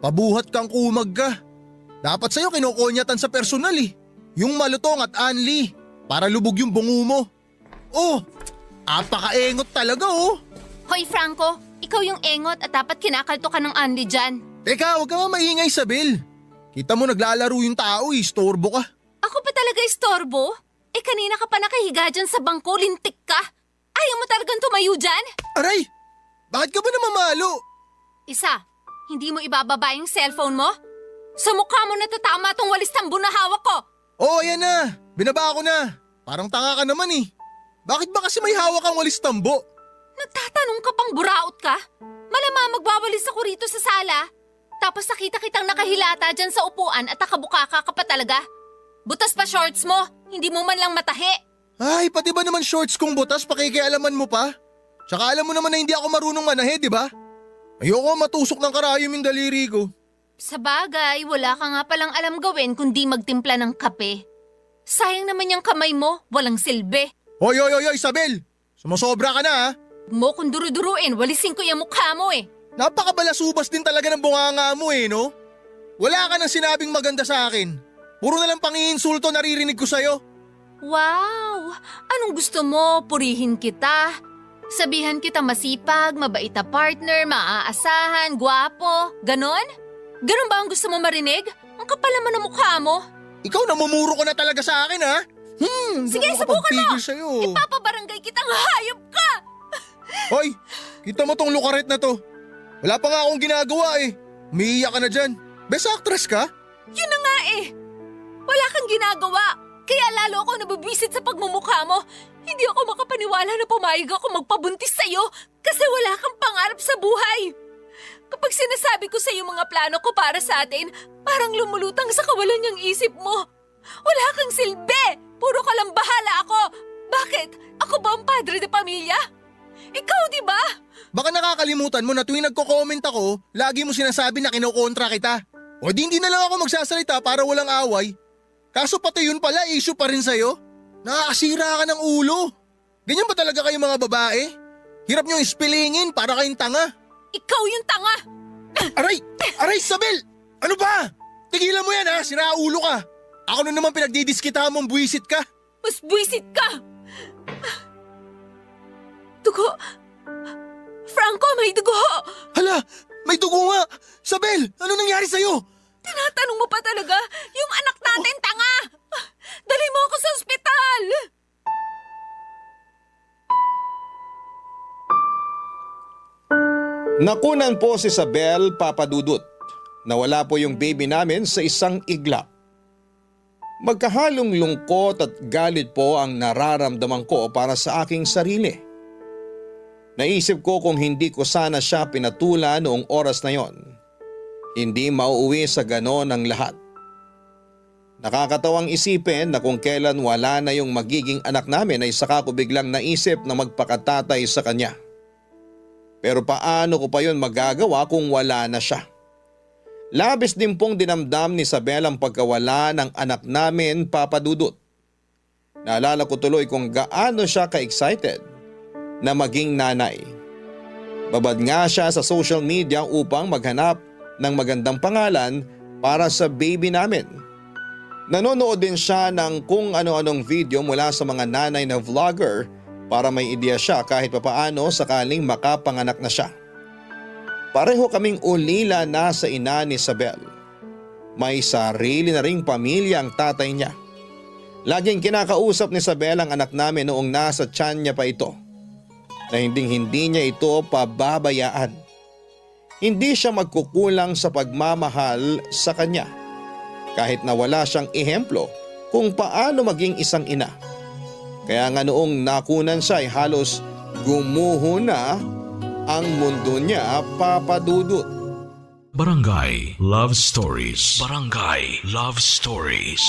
[SPEAKER 7] Pabuhat kang kumag ka. Dapat sa'yo kinukonyatan sa personal eh. Yung malutong at anli. Para lubog yung bungo mo. Oh, apakaengot talaga oh.
[SPEAKER 10] Hoy Franco, ikaw yung engot at dapat kinakalto ka ng Andy dyan.
[SPEAKER 7] Teka, huwag ka nga maingay, Isabel. Kita mo naglalaro yung tao eh, istorbo ka.
[SPEAKER 10] Ako pa talaga istorbo? Kanina ka pa nakahiga dyan sa bangko, lintik ka. Ayaw mo talagang tumayo dyan?
[SPEAKER 7] Aray, bakit ka ba namamalo?
[SPEAKER 10] Isa, hindi mo ibababa yung cellphone mo? Sa mukha mo natatama tong walis tambo na hawak ko.
[SPEAKER 7] Oh, ayan na. Binaba ko na. Parang tanga ka naman eh. Bakit ba kasi may hawak kang walis tambo?
[SPEAKER 10] Nagtatanong ka pang buraot ka? Malamang magwawalis ako rito sa sala. Tapos nakita kitang nakahilata dyan sa upuan at nakabukaka ka pa talaga. Butas pa shorts mo, hindi mo man lang matahi.
[SPEAKER 7] Ay, pati ba naman shorts kong butas pakikialaman mo pa? Tsaka alam mo naman na hindi ako marunong manahe, di ba? Ayoko matusok ng karayom yung daliri ko.
[SPEAKER 10] Sa bagay, wala ka nga palang alam gawin kundi magtimpla ng kape. Sayang naman yung kamay mo, walang silbi.
[SPEAKER 7] Hoy, Isabel! Sumusobra ka na ha?
[SPEAKER 10] Mo kung duru-duruin, walisin ko yung mukha mo eh.
[SPEAKER 7] Napakabalasubas din talaga ng bunganga mo eh, no? Wala ka nang sinabing maganda sa akin. Puro na lang pangiinsulto naririnig ko sa'yo.
[SPEAKER 10] Wow! Anong gusto mo? Purihin kita? Sabihan kita masipag, mabait na partner, maaasahan, gwapo, ganon? Ganon ba ang gusto mo marinig? Ang kapal naman ng mukha mo.
[SPEAKER 7] Ikaw namumuro ka na talaga sa akin ha?
[SPEAKER 10] Sige,
[SPEAKER 7] Hindi ako
[SPEAKER 10] subukan mo!
[SPEAKER 7] makapagpigil sa'yo.
[SPEAKER 10] Ipapabarangay kitang hayop ka!
[SPEAKER 7] Hoy, kita mo tong lukaret na to. Wala pa nga akong ginagawa eh. Umiiyak ka na dyan. Best actress ka?
[SPEAKER 10] Yun na nga eh! Wala kang ginagawa! Kaya lalo ako nabibwisit sa pagmumukha mo. Hindi ako makapaniwala na pumayag ako magpabuntis sa'yo kasi wala kang pangarap sa buhay. Kapag sinasabi ko sa'yo mga plano ko para sa atin, parang lumulutang sa kawalan niyang isip mo. Wala kang silbi! Puro ka lang bahala ako! Bakit? Ako ba ang padre de pamilya? Ikaw, di ba?
[SPEAKER 7] Baka nakakalimutan mo na tuwing nagko-comment ako, lagi mo sinasabi na kinokontra kita. O di hindi na lang ako magsasalita para walang away. Kaso pati yun pala, issue pa rin sa'yo. Nakakasira ka ng ulo. Ganyan ba talaga kayo mga babae? Hirap nyo ispilingin para kayong tanga.
[SPEAKER 10] Ikaw yung tanga!
[SPEAKER 7] Aray! Aray, Isabel! Ano ba? Tigilan mo yan ha, sira ulo ka. Ako na naman pinagdidiskitahan mong buwisit ka.
[SPEAKER 10] Mas buwisit ka! Dugo! Franco, may dugo!
[SPEAKER 7] Hala, may dugo nga. Isabel, ano nangyari sa'yo?
[SPEAKER 10] Tinatanong mo pa talaga? Yung anak natin, tanga! Dali mo ako sa ospital!
[SPEAKER 3] Nakunan po si Isabel Papadudut. Nawala po yung baby namin sa isang iglap. Magkahalong lungkot at galit po ang nararamdaman ko para sa aking sarili. Naisip ko kung hindi ko sana siya pinatulan noong oras na yon, hindi mauuwi sa ganon ang lahat. Nakakatawang isipin na kung kailan wala na yung magiging anak namin ay saka ko biglang naisip na magpakatatay sa kanya. Pero paano ko pa yun magagawa kung wala na siya? Labis din pong dinamdam ni Isabel ang pagkawala ng anak namin, Papadudut. Naalala ko tuloy kung gaano siya ka-excited na maging nanay. Babad nga siya sa social media upang maghanap ng magandang pangalan para sa baby namin. Nanonood din siya ng kung ano-anong video mula sa mga nanay na vlogger para may ideya siya kahit papaano sakaling makapanganak na siya. Pareho kaming ulila na sa ina ni Isabel. May sarili na ring pamilya ang tatay niya. Laging kinakausap ni Isabel ang anak namin noong nasa tiyan niya pa ito, na hindi niya ito pababayaan. Hindi siya magkukulang sa pagmamahal sa kanya, kahit na wala siyang ehemplo kung paano maging isang ina. Kaya nga noong nakunan siya ay halos gumuho na ang mundo niya, Papadudut.
[SPEAKER 1] Barangay Love Stories. Barangay Love Stories.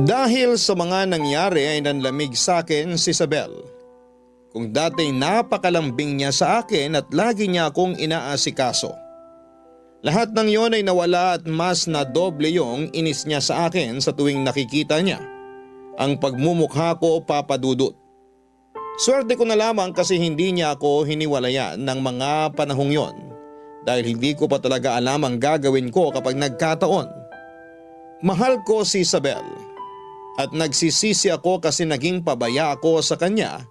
[SPEAKER 3] Dahil sa mga nangyari ay nanlamig sa akin si Isabel. Kung dati napakalambing niya sa akin at lagi niya akong inaasikaso. Lahat ng yon ay nawala at mas na doble yung inis niya sa akin sa tuwing nakikita niya ang pagmumukha ko, Papadudut. Swerte ko na lamang kasi hindi niya ako hiniwalayan ng mga panahong yon dahil hindi ko pa talaga alam ang gagawin ko kapag nagkataon. Mahal ko si Isabel at nagsisisi ako kasi naging pabaya ako sa kanya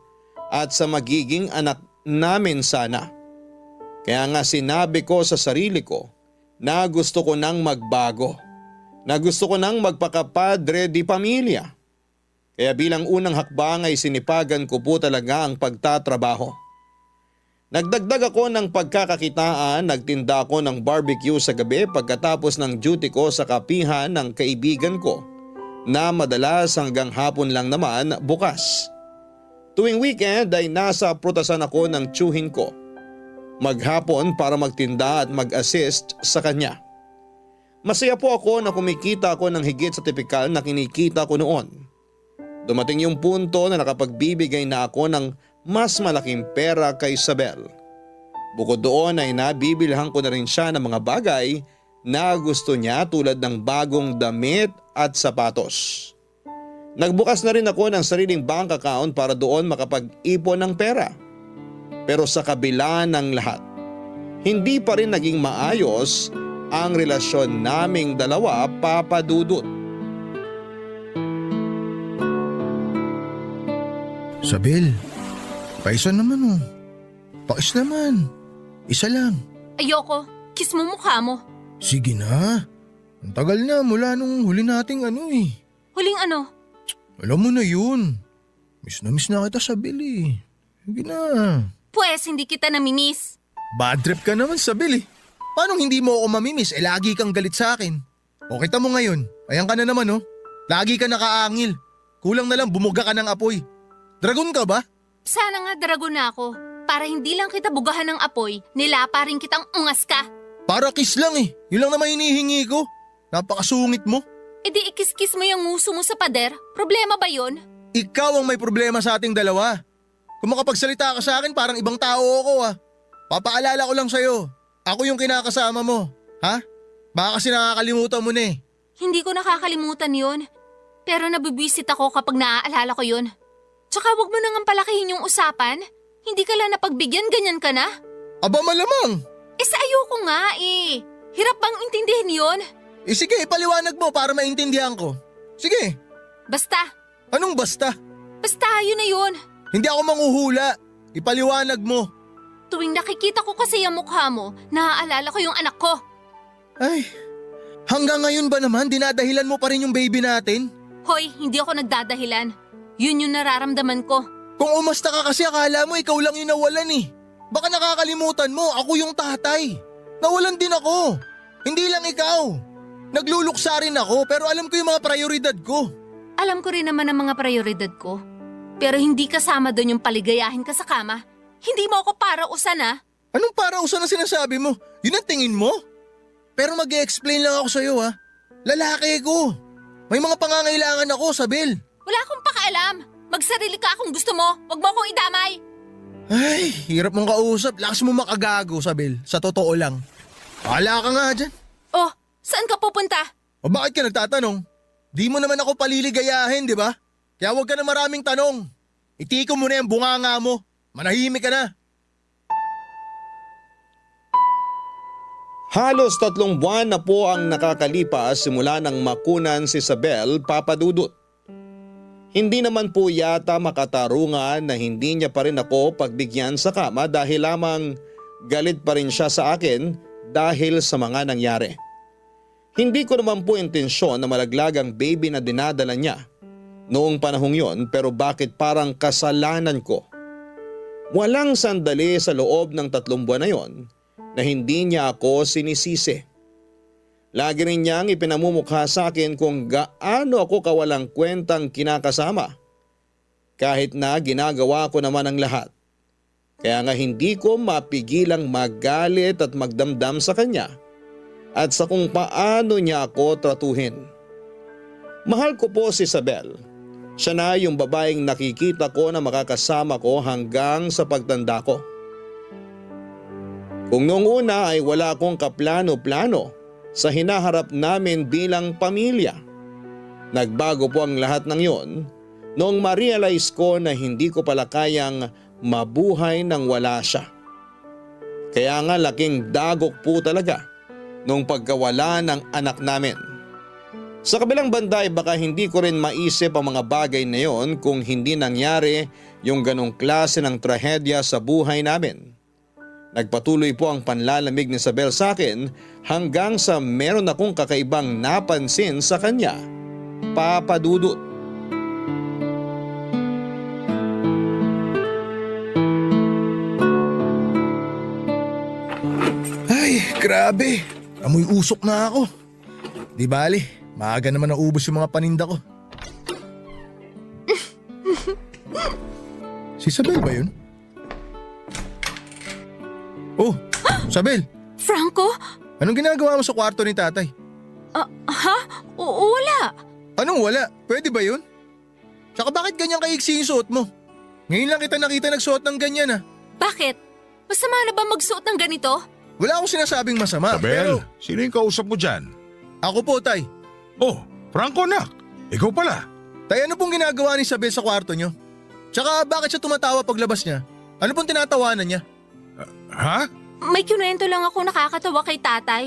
[SPEAKER 3] at sa magiging anak namin sana. Kaya nga sinabi ko sa sarili ko na gusto ko nang magbago, na gusto ko nang magpakapadre di pamilya. Kaya bilang unang hakbang ay sinipagan ko po talaga ang pagtatrabaho. Nagdagdag ako ng pagkakakitaan, nagtinda ako ng barbecue sa gabi pagkatapos ng duty ko sa kapihan ng kaibigan ko na madalas hanggang hapon lang naman bukas. Tuwing weekend ay nasa prutasan ako ng tsuhin ko maghapon para magtinda at mag-assist sa kanya. Masaya po ako na kumikita ako ng higit sa tipikal na kinikita ko noon. Dumating yung punto na nakapagbibigay na ako ng mas malaking pera kay Isabel. Bukod doon ay nabibilhan ko na rin siya ng mga bagay na gusto niya tulad ng bagong damit at sapatos. Nagbukas na rin ako ng sariling bank account para doon makapag-ipon ng pera. Pero sa kabila ng lahat, hindi pa rin naging maayos ang relasyon naming dalawa, Papadudut.
[SPEAKER 7] Isabel, paisa naman oh. Pakis naman. Isa lang.
[SPEAKER 10] Ayoko. Kiss mo mukha mo.
[SPEAKER 7] Sige na. Ang tagal na mula nung huli nating
[SPEAKER 10] Huling ano?
[SPEAKER 7] Alam mo na yun. Miss na kita, Isabel eh. Sige na.
[SPEAKER 10] Pwes, hindi kita namimiss.
[SPEAKER 7] Bad trip ka naman, Isabel eh. Paano hindi mo ako mamimiss? Lagi kang galit sa akin. O kita mo ngayon. Ayan ka na naman oh. Lagi ka nakaangil. Kulang na lang bumuga ka ng apoy. Dragon ka ba?
[SPEAKER 10] Sana nga dragon na ako. Para hindi lang kita bugahan ng apoy, nilapa rin kitang ungas ka.
[SPEAKER 7] Para kiss lang eh. Yun lang naman hinihingi ko. Napakasungit mo.
[SPEAKER 10] E di ikis-kiss mo yung nguso mo sa pader. Problema ba yun?
[SPEAKER 7] Ikaw ang may problema sa ating dalawa. Kung makapagsalita ka sa akin parang ibang tao ako ah. papaalala ko lang sa'yo. Ako yung kinakasama mo. Ha? Baka kasi nakakalimutan mo na eh.
[SPEAKER 10] Hindi ko nakakalimutan yun. Pero nabibwisit ako kapag naaalala ko yun. Tsaka wag mo nang palakihin yung usapan. Hindi ka lang napagbigyan, ganyan ka na.
[SPEAKER 7] Aba malamang.
[SPEAKER 10] Sa ayoko nga eh. Hirap bang intindihin yun?
[SPEAKER 7] Sige, ipaliwanag mo para maintindihan ko. Sige.
[SPEAKER 10] Basta.
[SPEAKER 7] Anong basta?
[SPEAKER 10] Basta, yun na yun.
[SPEAKER 7] Hindi ako manghuhula. Ipaliwanag mo.
[SPEAKER 10] Tuwing nakikita ko kasi yung mukha mo, naaalala ko yung anak ko.
[SPEAKER 7] Ay, hanggang ngayon ba naman dinadahilan mo pa rin yung baby natin?
[SPEAKER 10] Hoy, hindi ako nagdadahilan. Yun yung nararamdaman ko.
[SPEAKER 7] Kung umasta ka kasi akala mo ikaw lang yung nawalan eh. Baka nakakalimutan mo, ako yung tatay. Nawalan din ako. Hindi lang ikaw. Nagluluksa rin ako pero alam ko yung mga prioridad ko.
[SPEAKER 10] Alam ko rin naman ang mga prioridad ko. Pero hindi kasama doon yung paligayahin ka sa kama. Hindi mo ako para usan ah.
[SPEAKER 7] Anong para usan na sinasabi mo? Yun ang tingin mo? Pero mag-explain lang ako sa'yo ha. Lalaki ko. May mga pangangailangan ako, Sabel.
[SPEAKER 10] Wala akong pakialam. Magsarili ka kung gusto mo. Huwag mo akong idamay.
[SPEAKER 7] Ay, hirap mong kausap. Lakas mo makagago, Sabel. Sa totoo lang. Wala ka nga dyan.
[SPEAKER 10] Oh, saan ka pupunta?
[SPEAKER 7] O bakit ka nagtatanong? Di mo naman ako paliligayahin, di ba? Kaya huwag ka na maraming tanong. Itiko mo na yung bunganga mo. Manahimik ka na.
[SPEAKER 3] Halos 3 buwan na po ang nakakalipas simula nang makunan si Isabel, Papa Dudut. Hindi naman po yata makatarungan na hindi niya pa rin ako pagbigyan sa kama dahil lamang galit pa rin siya sa akin dahil sa mga nangyari. Hindi ko naman po intensyon na malaglag ang baby na dinadala niya noong panahong yon, pero bakit parang kasalanan ko? Walang sandali sa loob ng 3 buwan na yon na hindi niya ako sinisisi. Lagi rin niyang ipinamumukha sa akin kung gaano ako kawalang kwentang kinakasama. Kahit na ginagawa ko naman ang lahat. Kaya nga hindi ko mapigilang magalit at magdamdam sa kanya at sa kung paano niya ako tratuhin. Mahal ko po si Isabel. Siya na yung babaeng nakikita ko na makakasama ko hanggang sa pagtanda ko. Kung noong una ay wala akong kaplano-plano sa hinaharap namin bilang pamilya. Nagbago po ang lahat ng yon noong ma-realize ko na hindi ko pala kayang mabuhay nang wala siya. Kaya nga laking dagok po talaga noong pagkawala ng anak namin. Sa kabilang banda ay baka hindi ko rin maisip ang mga bagay na yon kung hindi nangyari yung ganong klase ng trahedya sa buhay namin. Nagpatuloy po ang panlalamig ni Isabel sa akin hanggang sa meron akong kakaibang napansin sa kanya, Papa Dudut.
[SPEAKER 7] Ay, grabe. Amoy usok na ako. Di bali, maaga naman naubos yung mga paninda ko. Si Isabel ba yun? Oh, Isabel.
[SPEAKER 10] Franco?
[SPEAKER 7] Anong ginagawa mo sa kwarto ni tatay?
[SPEAKER 10] Ha? Wala.
[SPEAKER 7] Anong wala? Pwede ba yun? Tsaka bakit ganyan kaiksi yung suot mo? Ngayon lang kita nakita nagsuot ng ganyan ah.
[SPEAKER 10] Bakit? Masama na ba magsuot ng ganito?
[SPEAKER 7] Wala akong sinasabing masama.
[SPEAKER 4] Isabel,
[SPEAKER 7] Pero
[SPEAKER 4] sino yung kausap mo dyan?
[SPEAKER 7] ako po, tay.
[SPEAKER 4] Oh, Franco nak. Ikaw pala.
[SPEAKER 7] Tay, ano pong ginagawa ni Isabel sa kwarto nyo? Tsaka bakit siya tumatawa paglabas niya? Ano pong tinatawanan niya?
[SPEAKER 4] Ha?
[SPEAKER 10] May kinuwento lang ako nakakatawa kay tatay.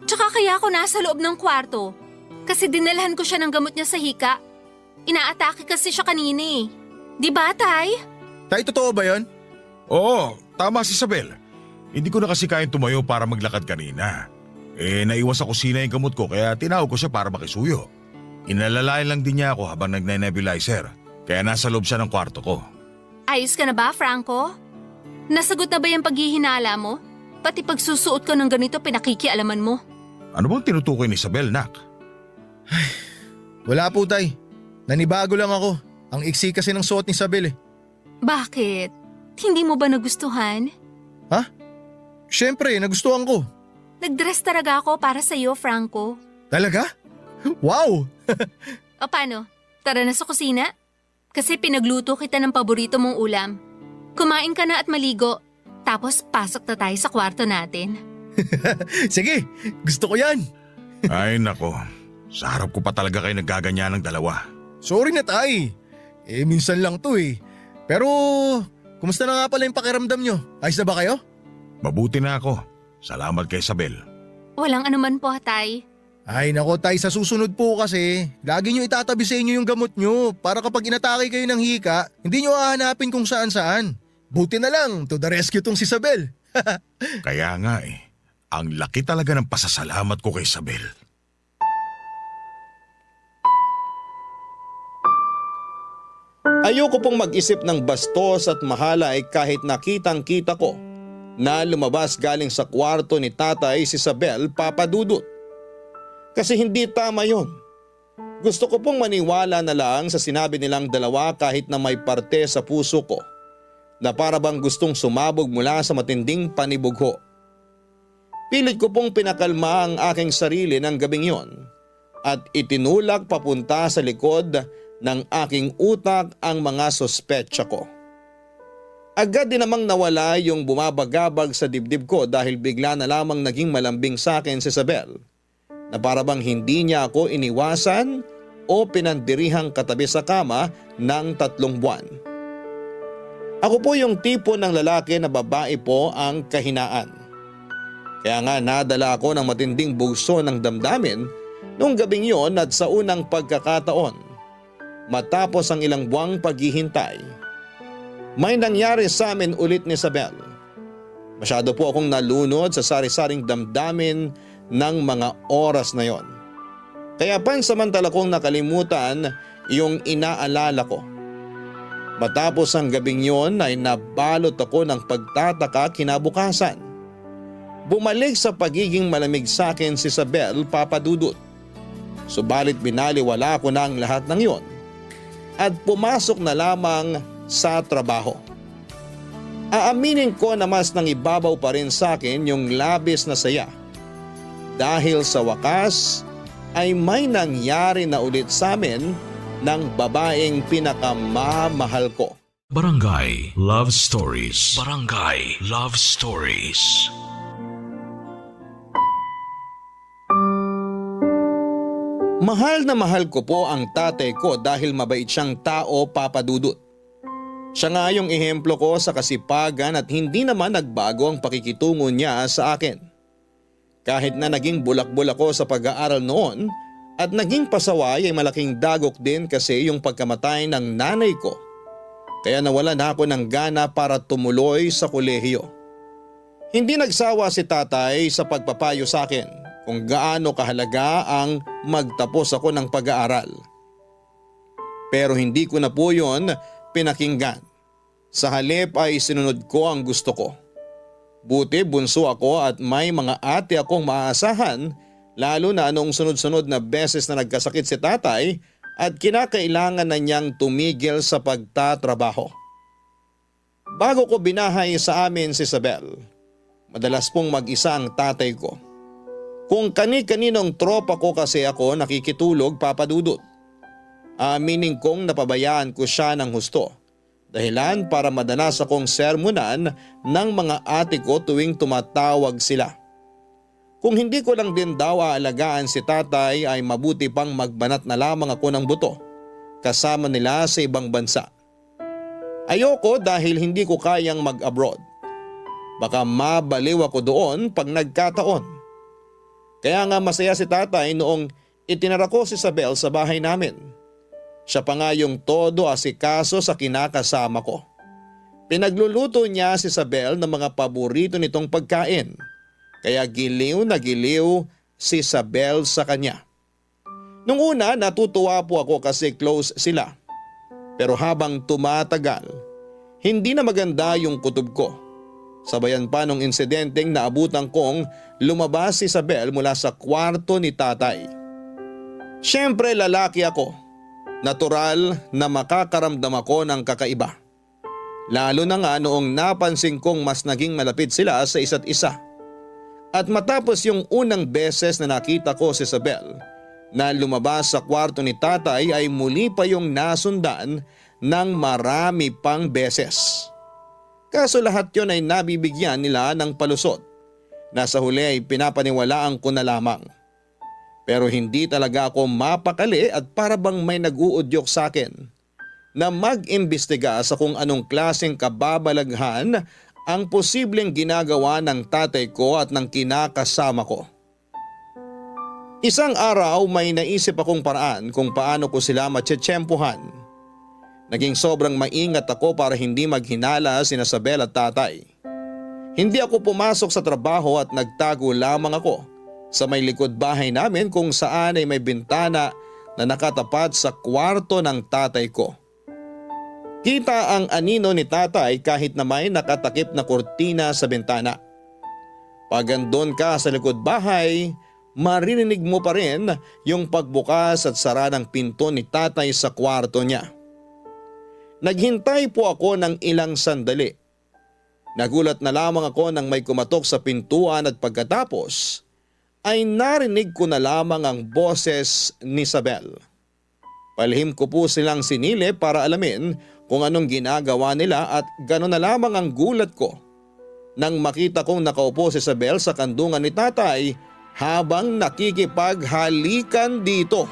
[SPEAKER 10] Tsaka kaya ako nasa loob ng kwarto. Kasi dinalhan ko siya ng gamot niya sa hika. Inaatake kasi siya kanina eh. Di ba, tay?
[SPEAKER 7] Tay, totoo ba yun?
[SPEAKER 4] Oo, tama si Isabel. Hindi ko na kasi kayang tumayo para maglakad kanina. Naiwas sa kusina yung gamot ko kaya tinawag ko siya para makisuyo. Inalalayan lang din niya ako habang nagne-nebulizer. Kaya nasa loob siya ng kwarto ko.
[SPEAKER 10] Ayos ka na ba, Franco? Nasagot na ba yung paghihinala mo? Pati pagsusuot ko ng ganito pinakikialaman mo.
[SPEAKER 4] Ano bang tinutukoy ni Isabel, nak?
[SPEAKER 7] Wala po, tay. Nanibago lang ako. Ang iksi kasi ng suot ni Isabel eh.
[SPEAKER 10] Bakit? Hindi mo ba nagustuhan?
[SPEAKER 7] Ha? Siyempre, nagustuhan ko.
[SPEAKER 10] Nag-dress talaga ako para sa'yo, Franco.
[SPEAKER 7] Talaga? Wow!
[SPEAKER 10] O paano? Tara na sa kusina? Kasi pinagluto kita ng paborito mong ulam. Kumain ka na at maligo. Tapos pasok na tayo sa kwarto natin.
[SPEAKER 7] Sige, gusto ko yan.
[SPEAKER 4] Ay nako, sa harap ko pa talaga kayo nagaganyan ng dalawa.
[SPEAKER 7] Sorry na tay. Minsan lang to eh. Pero, kumusta na nga pala yung pakiramdam nyo? Ayos na ba kayo?
[SPEAKER 4] Mabuti na ako. Salamat kay Isabel.
[SPEAKER 10] Walang anuman po, Tay.
[SPEAKER 7] Ay nako tay, sa susunod po kasi, lagi nyo itatabi sa inyo yung gamot nyo para kapag inatake kayo ng hika, hindi nyo hahanapin kung saan-saan. Buti na lang, to the rescue tong si Isabel.
[SPEAKER 4] Kaya nga ang laki talaga ng pasasalamat ko kay Isabel.
[SPEAKER 3] Ayoko pong mag-isip ng bastos at mahalay kahit nakitang-kita ko na lumabas galing sa kwarto ni tatay si Isabel papadudot. Kasi hindi tama yon. Gusto ko pong maniwala na lang sa sinabi nilang dalawa kahit na may parte sa puso ko na para bang gustong sumabog mula sa matinding panibugho. Pilit ko pong pinakalma ang aking sarili ng gabing yon at itinulak papunta sa likod ng aking utak ang mga sospetsa ko. Agad din namang nawala yung bumabagabag sa dibdib ko dahil bigla na lamang naging malambing sa akin si Isabel na para bang hindi niya ako iniwasan o pinandirihang katabi sa kama ng 3 buwan. Ako po yung tipo ng lalaki na babae po ang kahinaan. Kaya nga nadala ako ng matinding bugso ng damdamin noong gabing yon at sa unang pagkakataon. Matapos ang ilang buwang paghihintay, may nangyari sa amin ulit ni Isabel. Masyado po akong nalunod sa sari-saring damdamin ng mga oras na yon. Kaya pansamantala kong nakalimutan yung inaalala ko. Matapos ang gabing yon ay nabalot ako ng pagtataka kinabukasan. Bumalik sa pagiging malamig sa akin si Isabel papadudot. Subalit binaliwala ko na ang lahat ng yon at pumasok na lamang sa trabaho. Aaminin ko na mas nangibabaw pa rin sa akin yung labis na saya. Dahil sa wakas ay may nangyari na ulit sa amin ng babaeng pinakamamahal ko.
[SPEAKER 1] Barangay Love Stories. Barangay Love Stories.
[SPEAKER 3] Mahal na mahal ko po ang tatay ko dahil mabait siyang tao papadudot. Siya nga yung ehemplo ko sa kasipagan at hindi naman nagbago ang pakikitungo niya sa akin. Kahit na naging bulak-bulak ko sa pag-aaral noon at naging pasaway ay malaking dagok din kasi yung pagkamatay ng nanay ko. Kaya nawalan ako ng gana para tumuloy sa kolehiyo. Hindi nagsawa si tatay sa pagpapayo sa akin kung gaano kahalaga ang magtapos ako ng pag-aaral. Pero hindi ko na po yun pinakinggan. Sa halip ay sinunod ko ang gusto ko. Buti bunso ako at may mga ate akong maaasahan, lalo na noong sunod-sunod na beses na nagkasakit si tatay at kinakailangan na niyang tumigil sa pagtatrabaho. Bago ko binahay sa amin si Isabel, madalas pong mag-isa ang tatay ko. Kung kani-kaninong tropa ko kasi ako nakikitulog papadudot. Aminin kong napabayaan ko siya ng husto. Dahilan para madalas akong sermonan ng mga ate ko tuwing tumatawag sila. Kung hindi ko lang din daw aalagaan si tatay ay mabuti pang magbanat na lamang ako ng buto kasama nila sa ibang bansa. Ayoko dahil hindi ko kayang mag-abroad. Baka mabaliw ako doon pag nagkataon. Kaya nga masaya si tatay noong itinara ko si Isabel sa bahay namin. Siya pa nga yung todo asikaso sa kinakasama ko. Pinagluluto niya si Isabel ng mga paborito nitong pagkain. Kaya giliw na giliw si Isabel sa kanya. Nung una natutuwa po ako kasi close sila. Pero habang tumatagal, hindi na maganda yung kutob ko. Sabayan pa nung insidenteng naabutan kong lumabas si Isabel mula sa kwarto ni tatay. Siyempre lalaki ako. Natural na makakaramdam ako ng kakaiba. Lalo na nga noong napansin kong mas naging malapit sila sa isa't isa. At matapos yung unang beses na nakita ko si Isabel na lumabas sa kwarto ni tatay ay muli pa yung nasundan ng marami pang beses. Kaso lahat yon ay nabibigyan nila ng palusot na sa huli ay pinapaniwalaan ko na lamang. Pero hindi talaga ako mapakali at para bang may nag-uudyok sa akin na mag-imbestiga sa kung anong klaseng kababalaghan ang posibleng ginagawa ng tatay ko at ng kinakasama ko. Isang araw may naisip akong paraan kung paano ko sila matsetsempuhan. Naging sobrang maingat ako para hindi maghinala sina Sabel at tatay. Hindi ako pumasok sa trabaho at nagtago lamang ako sa may likod bahay namin kung saan ay may bintana na nakatapat sa kwarto ng tatay ko. Kita ang anino ni tatay kahit na may nakatakip na kurtina sa bintana. Pag andun ka sa likod bahay, maririnig mo pa rin yung pagbukas at sara ng pinto ni tatay sa kwarto niya. Naghintay po ako ng ilang sandali. Nagulat na lamang ako nang may kumatok sa pintuan at pagkatapos ay narinig ko na lamang ang boses ni Sabel. Palihim ko po silang sinili para alamin kung anong ginagawa nila at gano'n na lamang ang gulat ko nang makita kong nakaupo si Sabel sa kandungan ni tatay habang nakikipaghalikan dito.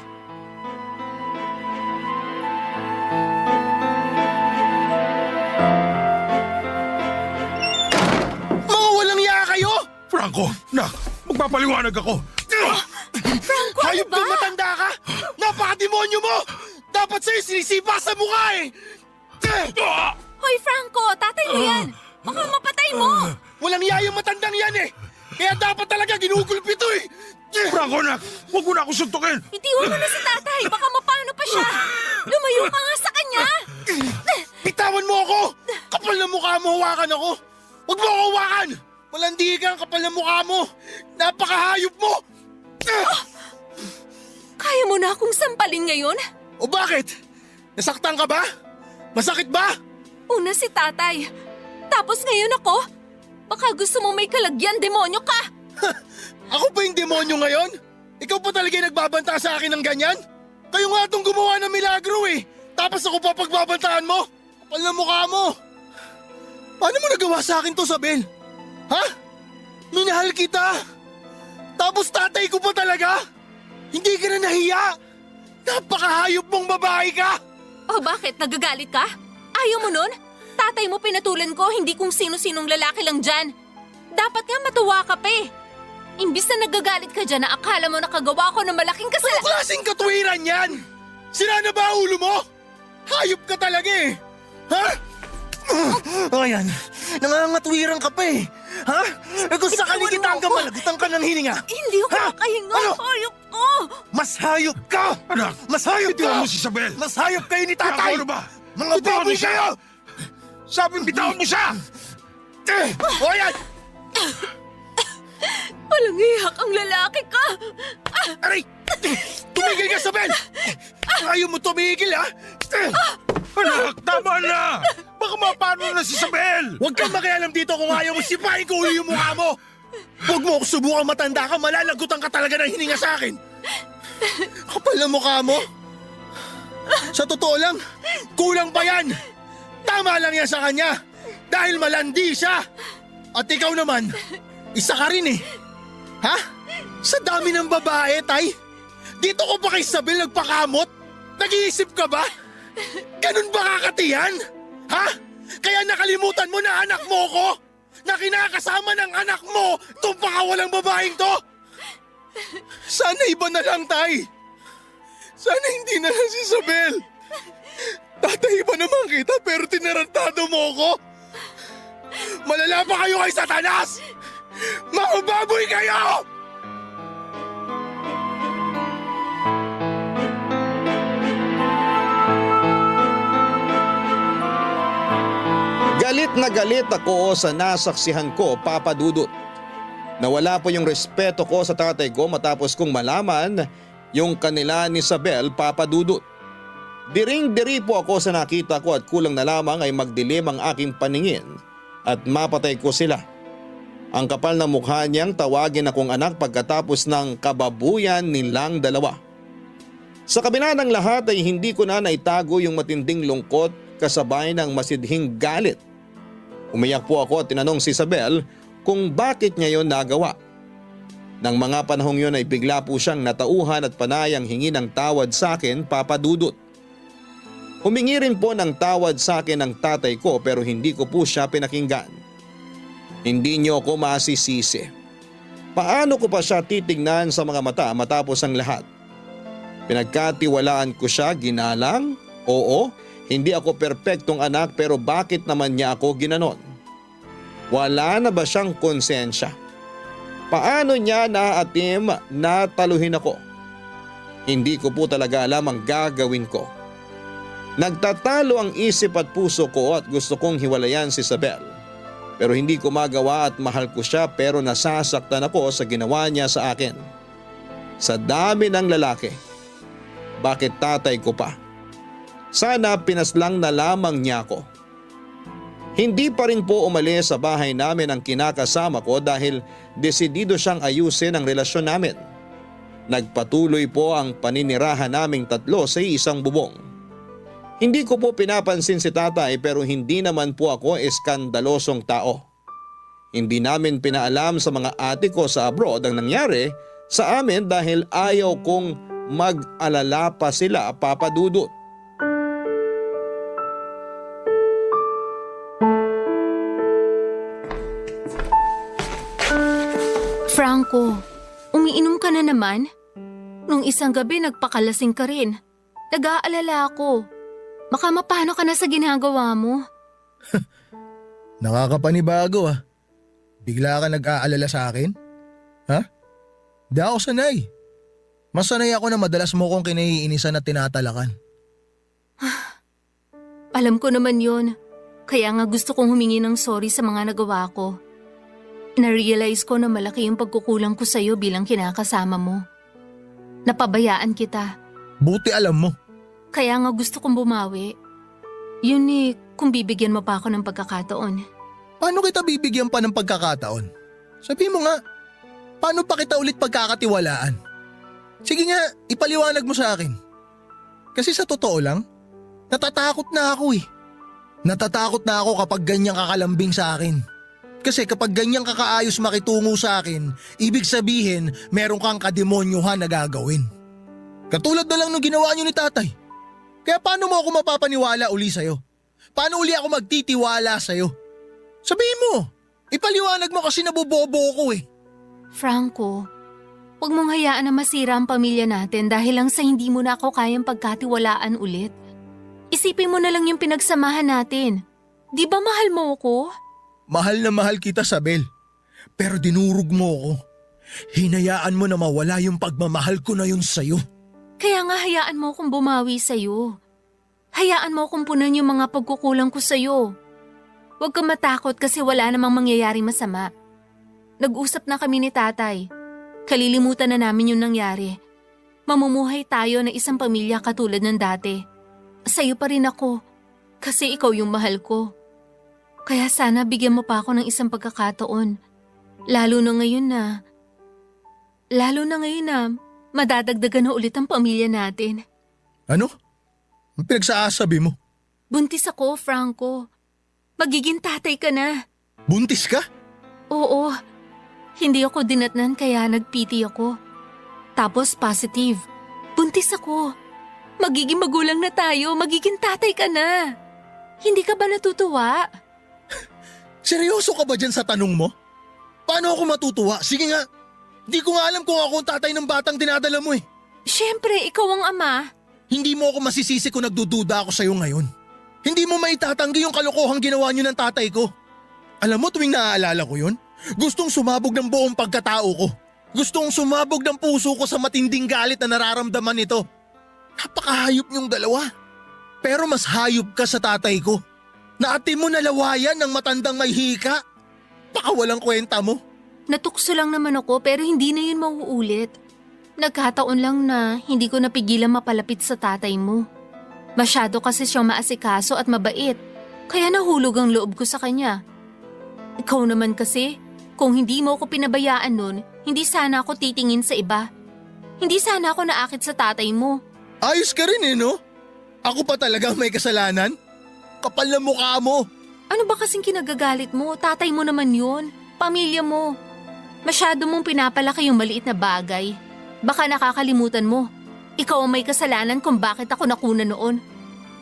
[SPEAKER 7] Mga walang iya kayo!
[SPEAKER 4] Franco, nak, magpapaliwanag ako.
[SPEAKER 10] Franco, ano
[SPEAKER 7] Hayop
[SPEAKER 10] ba?
[SPEAKER 7] kang matanda ka! Napakademonyo mo! Dapat sa'yo sinisipa sa mukha eh!
[SPEAKER 10] Hoy, Franco, tatay mo yan! Baka mapatay mo!
[SPEAKER 7] Walang iya yung matandang yan eh! Kaya dapat talaga ginugulpi ito eh!
[SPEAKER 4] Franco, nak, huwag mo na ako suntukin.
[SPEAKER 10] Itiwan mo na si tatay! Baka mapano pa siya! Lumayo ka nga sa kanya!
[SPEAKER 7] Bitawan mo ako! Kapal na mukha mo, hawakan ako! Huwag mo ako hawakan! Malandi ka ang kapal na mukha mo! Napakahayop mo!
[SPEAKER 10] Kaya mo na akong sampalin ngayon?
[SPEAKER 7] O bakit? Nasaktan ka ba? Masakit ba?
[SPEAKER 10] Una si tatay. Tapos ngayon ako? Baka gusto mo may kalagyan, demonyo ka!
[SPEAKER 7] Ako pa yung demonyo ngayon? Ikaw pa talaga yung nagbabanta sa akin ng ganyan? Kayo nga itong gumawa ng milagro eh! Tapos ako pa pagbabantaan mo? Kapal na mukha mo! Paano mo nagawa sa akin to, Sabel? Ha? Minahal kita! Tapos tatay ko pa talaga? Hindi ka na nahiya? Napakahayop mong babae ka!
[SPEAKER 10] O bakit? Nagagalit ka? Ayaw mo nun? Tatay mo pinatulan ko, hindi kung sino-sinong lalaki lang dyan. Dapat nga matuwa ka pa eh. Imbis na nagagalit ka dyan na akala mo nakagawa ko ng malaking
[SPEAKER 7] Ano
[SPEAKER 10] kasalanan.
[SPEAKER 7] klaseng katwiran yan? Sira na ba ang ulo mo? Hayop ka talaga eh! Ha? Ayan, nangangatwiran ka pa eh! Ha? Eh kung sakali
[SPEAKER 10] Itawan
[SPEAKER 7] kita
[SPEAKER 10] mo
[SPEAKER 7] ang
[SPEAKER 10] ako.
[SPEAKER 7] kamalagutan ka ng hininga!
[SPEAKER 10] Hindi ako
[SPEAKER 7] Ha?
[SPEAKER 10] makahinga.
[SPEAKER 7] Ano?
[SPEAKER 10] Hayop ko!
[SPEAKER 7] Mas hayop ka!
[SPEAKER 4] Anak,
[SPEAKER 7] Mas hayop ka!
[SPEAKER 4] bitiwan mo si Isabel.
[SPEAKER 7] Mas hayop kayo ni
[SPEAKER 4] Franco,
[SPEAKER 7] tatay!
[SPEAKER 4] ano ba?
[SPEAKER 7] Mga
[SPEAKER 4] Bitawan
[SPEAKER 7] baboy
[SPEAKER 4] mo siya!
[SPEAKER 7] kayo!
[SPEAKER 4] Sabing bitawan mo siya!
[SPEAKER 7] O ayan!
[SPEAKER 10] Walang iyak ang lalaki ka!
[SPEAKER 7] Aray! Tumigil ka, Sabel! Ayaw mo tumigil, ha?
[SPEAKER 4] Anak, tama na! Baka mapano na si Isabel!
[SPEAKER 7] Huwag kang makialam dito kung ayaw mo sipain ko ulo yung mukha mo! Huwag mo ako subukang matanda ka, malalagutan ka talaga ng hininga sa akin! Kapal na mukha mo! Sa totoo lang, kulang pa yan! Tama lang yan sa kanya! Dahil malandi siya! At ikaw naman, isa ka rin eh! Ha? Sa dami ng babae, tay? Dito ko pa kay Isabel nagpakamot? Nag-iisip ka ba? Ganun ba kakatiyan? Ha? Kaya nakalimutan mo na anak mo ko? Na kinakasama ng anak mo itong pakawalang babaeng to? Sana iba na lang, tay. Sana hindi na lang si Isabel. Tatay, iba naman kita pero tinarantado mo ko. Malala pa kayo kay Satanas! Mga baboy kayo!
[SPEAKER 3] Galit na galit ako sa nasaksihan ko, Papa Dudut. Nawala po yung respeto ko sa tatay ko matapos kong malaman yung kanila ni Isabel, Papa Dudut. Diring-diri po ako sa nakita ko at kulang na lamang ay magdilim ang aking paningin at mapatay ko sila. Ang kapal na mukha niyang tawagin akong anak pagkatapos ng kababuyan nilang dalawa. Sa kabila ng lahat ay hindi ko na naitago yung matinding lungkot kasabay ng masidhing galit Umiyak po ako at tinanong si Isabel kung bakit niya yon nagawa. Nang mga panahong yun ay bigla po siyang natauhan at panayang hingi ng tawad sa akin, Papa Dudut. Humingi rin po ng tawad sa akin ng tatay ko pero hindi ko po siya pinakinggan. Hindi niyo ako masisisi. Paano ko pa siya titignan sa mga mata matapos ang lahat? Pinagkatiwalaan ko siya, ginalang? Oo, hindi ako perpektong anak pero bakit naman niya ako ginanon? Wala na ba siyang konsensya? Paano niya naatim na taluhin ako? Hindi ko po talaga alam ang gagawin ko. Nagtatalo ang isip at puso ko at gusto kong hiwalayan si Isabel. Pero hindi ko magawa at mahal ko siya pero nasasaktan ako sa ginawa niya sa akin. Sa dami ng lalaki. Bakit tatay ko pa? Sana pinaslang na lamang niya ako. Hindi pa rin po umalis sa bahay namin ang kinakasama ko dahil desidido siyang ayusin ang relasyon namin. Nagpatuloy po ang paninirahan naming tatlo sa isang bubong. Hindi ko po pinapansin si tatay pero hindi naman po ako eskandalosong tao. Hindi namin pinaalam sa mga ate ko sa abroad ang nangyari sa amin dahil ayaw kong mag-alala pa sila, Papa Dudut.
[SPEAKER 10] Franco, umiinom ka na naman? Nung isang gabi nagpakalasing ka rin. Nag-aalala ako. Baka mapano ka na sa ginagawa mo.
[SPEAKER 7] Nakakapanibago ah. Bigla ka nag-aalala sa akin? Ha? Di ako sanay. Mas sanay ako na madalas mo kong kinaiinisan at tinatalakan.
[SPEAKER 10] Alam ko naman yon. Kaya nga gusto kong humingi ng sorry sa mga nagawa ko. Na-realize ko na malaki yung pagkukulang ko sa'yo bilang kinakasama mo. Napabayaan kita.
[SPEAKER 7] Buti alam mo.
[SPEAKER 10] Kaya nga gusto kong bumawi. Yun kung bibigyan mo pa ako ng pagkakataon.
[SPEAKER 7] Paano kita bibigyan pa ng pagkakataon? Sabi mo nga, paano pa kita ulit pagkakatiwalaan? Sige nga, ipaliwanag mo sa akin. Kasi sa totoo lang, natatakot na ako eh. Natatakot na ako kapag ganyang kakalambing sa akin. Kasi kapag ganyang kakaayos makitungo sa akin, ibig sabihin meron kang kademonyuhan na gagawin. Katulad na lang nung ginawa niyo ni tatay. Kaya paano mo ako mapapaniwala uli sa'yo? Paano uli ako magtitiwala sa'yo? Sabihin mo, ipaliwanag mo kasi nabobobo ko eh.
[SPEAKER 10] Franco, huwag mong hayaan na masira ang pamilya natin dahil lang sa hindi mo na ako kayang pagkatiwalaan ulit. Isipin mo na lang yung pinagsamahan natin. Di ba mahal mo ako?
[SPEAKER 7] Mahal na mahal kita, Sabel. Pero dinurog mo ako. Hinayaan mo na mawala yung pagmamahal ko na yun sa'yo.
[SPEAKER 10] Kaya nga hayaan mo akong bumawi sa'yo. Hayaan mo akong punan yung mga pagkukulang ko sa'yo. Huwag kang matakot kasi wala namang mangyayari masama. Nag-usap na kami ni tatay. Kalilimutan na namin yung nangyari. Mamumuhay tayo na isang pamilya katulad ng dati. Sa'yo pa rin ako kasi ikaw yung mahal ko. Kaya sana bigyan mo pa ako ng isang pagkakataon. Lalo na ngayon na madadagdagan na ulit ang pamilya natin.
[SPEAKER 7] Ano? Ang pinagsasabi mo?
[SPEAKER 10] Buntis ako, Franco. Magiging tatay ka na.
[SPEAKER 7] Buntis ka?
[SPEAKER 10] Oo. Hindi ako dinatnan kaya nagpiti ako. Tapos positive. Buntis ako. Magiging magulang na tayo. Magiging tatay ka na. Hindi ka ba natutuwa?
[SPEAKER 7] Seryoso ka ba dyan sa tanong mo? Paano ako matutuwa? Sige nga. Hindi ko nga alam kung ako ang tatay ng batang dinadala mo eh.
[SPEAKER 10] Siyempre, ikaw ang ama.
[SPEAKER 7] Hindi mo ako masisisi kung nagdududa ako sa'yo ngayon. Hindi mo maitatanggi yung kalokohang ginawa niyo ng tatay ko. Alam mo tuwing naaalala ko yun, gustong sumabog ng buong pagkatao ko. Gustong sumabog ng puso ko sa matinding galit na nararamdaman nito. Napakahayop niyong dalawa. Pero mas hayop ka sa tatay ko. Naati mo nalawayan ng matandang may hika. Baka walang kwenta mo.
[SPEAKER 10] Natukso lang naman ako pero hindi na yun mauulit. Nagkataon lang na hindi ko napigilan mapalapit sa tatay mo. Masyado kasi siyang maasikaso at mabait. Kaya nahulog ang loob ko sa kanya. Ikaw naman kasi, kung hindi mo ako pinabayaan nun, hindi sana ako titingin sa iba. Hindi sana ako naakit sa tatay mo.
[SPEAKER 7] Ayos ka rin eh no? Ako pa talaga may kasalanan? Kapal na mukha mo.
[SPEAKER 10] Ano ba kasing kinagagalit mo? Tatay mo naman yun. Pamilya mo. Masyado mong pinapalaki yung maliit na bagay. Baka nakakalimutan mo. Ikaw ang may kasalanan kung bakit ako nakuna noon.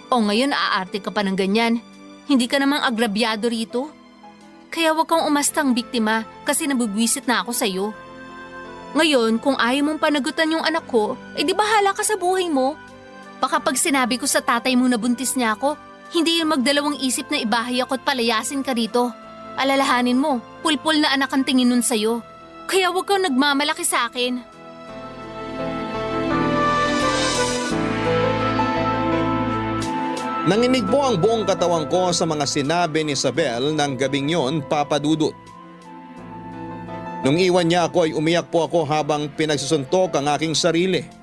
[SPEAKER 10] O ngayon aarte ka pa ng ganyan. Hindi ka namang agrabyado rito. Kaya wag kang umastang biktima kasi nabubwisit na ako sa'yo. Ngayon, kung ayaw mong panagutan yung anak ko, di bahala ka sa buhay mo. Baka pag sinabi ko sa tatay mo na buntis niya ako, hindi yun magdalawang isip na ibahay ako at palayasin ka rito. Alalahanin mo, pulpul na anak ang tingin nun sa'yo. Kaya wag kang nagmamalaki sa akin.
[SPEAKER 3] Nanginig po ang buong katawan ko sa mga sinabi ni Isabel ng gabing yon, Papa Dudut. Nung iwan niya ako ay umiyak po ako habang pinagsusuntok ang aking sarili.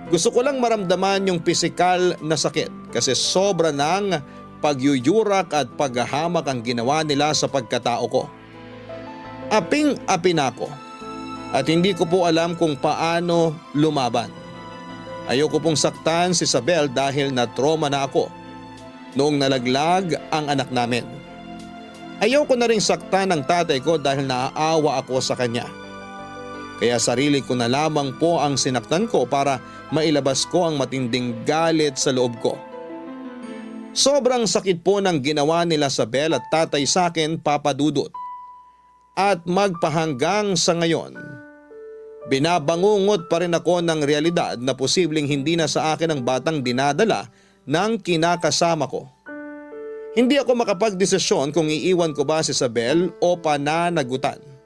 [SPEAKER 3] Gusto ko lang maramdaman yung pisikal na sakit kasi sobra ng pagyuyurak at paghahamak ang ginawa nila sa pagkatao ko. Aping-api na ako at hindi ko po alam kung paano lumaban. Ayoko pong saktan si Isabel dahil na-trauma na ako noong nalaglag ang anak namin. Ayoko na rin saktan ng tatay ko dahil naaawa ako sa kanya. Kaya sarili ko na lamang po ang sinaktan ko para mailabas ko ang matinding galit sa loob ko. Sobrang sakit po ng ginawa nila Isabel at tatay sa akin, Papa Dudut. At magpahanggang sa ngayon, binabangungot pa rin ako ng realidad na posibleng hindi na sa akin ang batang dinadala ng kinakasama ko. Hindi ako makapagdesisyon kung iiwan ko ba si Isabel o pananagutan.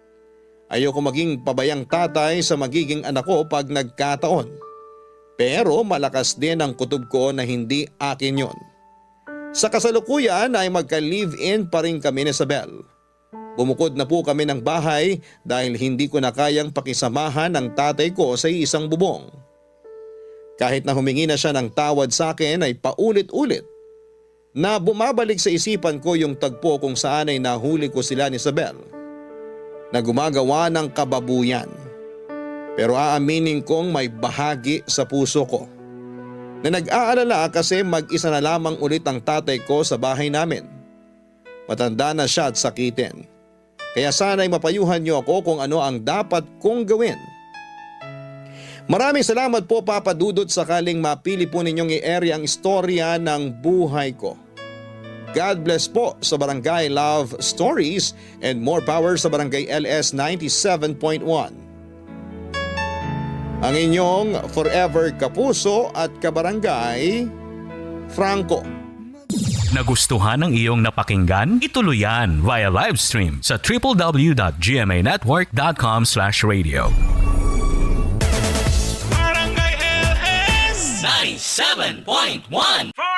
[SPEAKER 3] Ayoko maging pabayang tatay sa magiging anak ko pag nagkataon. Pero malakas din ang kutob ko na hindi akin yon. Sa kasalukuyan ay magka-live-in pa rin kami ni Isabel. Bumukod na po kami ng bahay dahil hindi ko na kayang pakisamahan ng tatay ko sa isang bubong. Kahit na humingi na siya ng tawad sa akin ay paulit-ulit na bumabalik sa isipan ko yung tagpo kung saan ay nahuli ko sila ni Isabel na gumagawa ng kababuyan. Pero aaminin kong may bahagi sa puso ko na nag-aalala kasi mag-isa na lamang ulit ang tatay ko sa bahay namin. Matanda na siya at sakitin. Kaya sana'y mapayuhan niyo ako kung ano ang dapat kong gawin. Maraming salamat po Papa Dudut sakaling mapili po ninyong i-area ang istorya ng buhay ko. God bless po sa Barangay Love Stories and more power sa Barangay LS 97.1. Ang inyong forever kapuso at kabarangay, Franco.
[SPEAKER 1] Nagustuhan ng iyong napakinggan? Ituloy yan via live stream sa www.gmanetwork.com/radio.
[SPEAKER 9] Barangay LS 97.1 For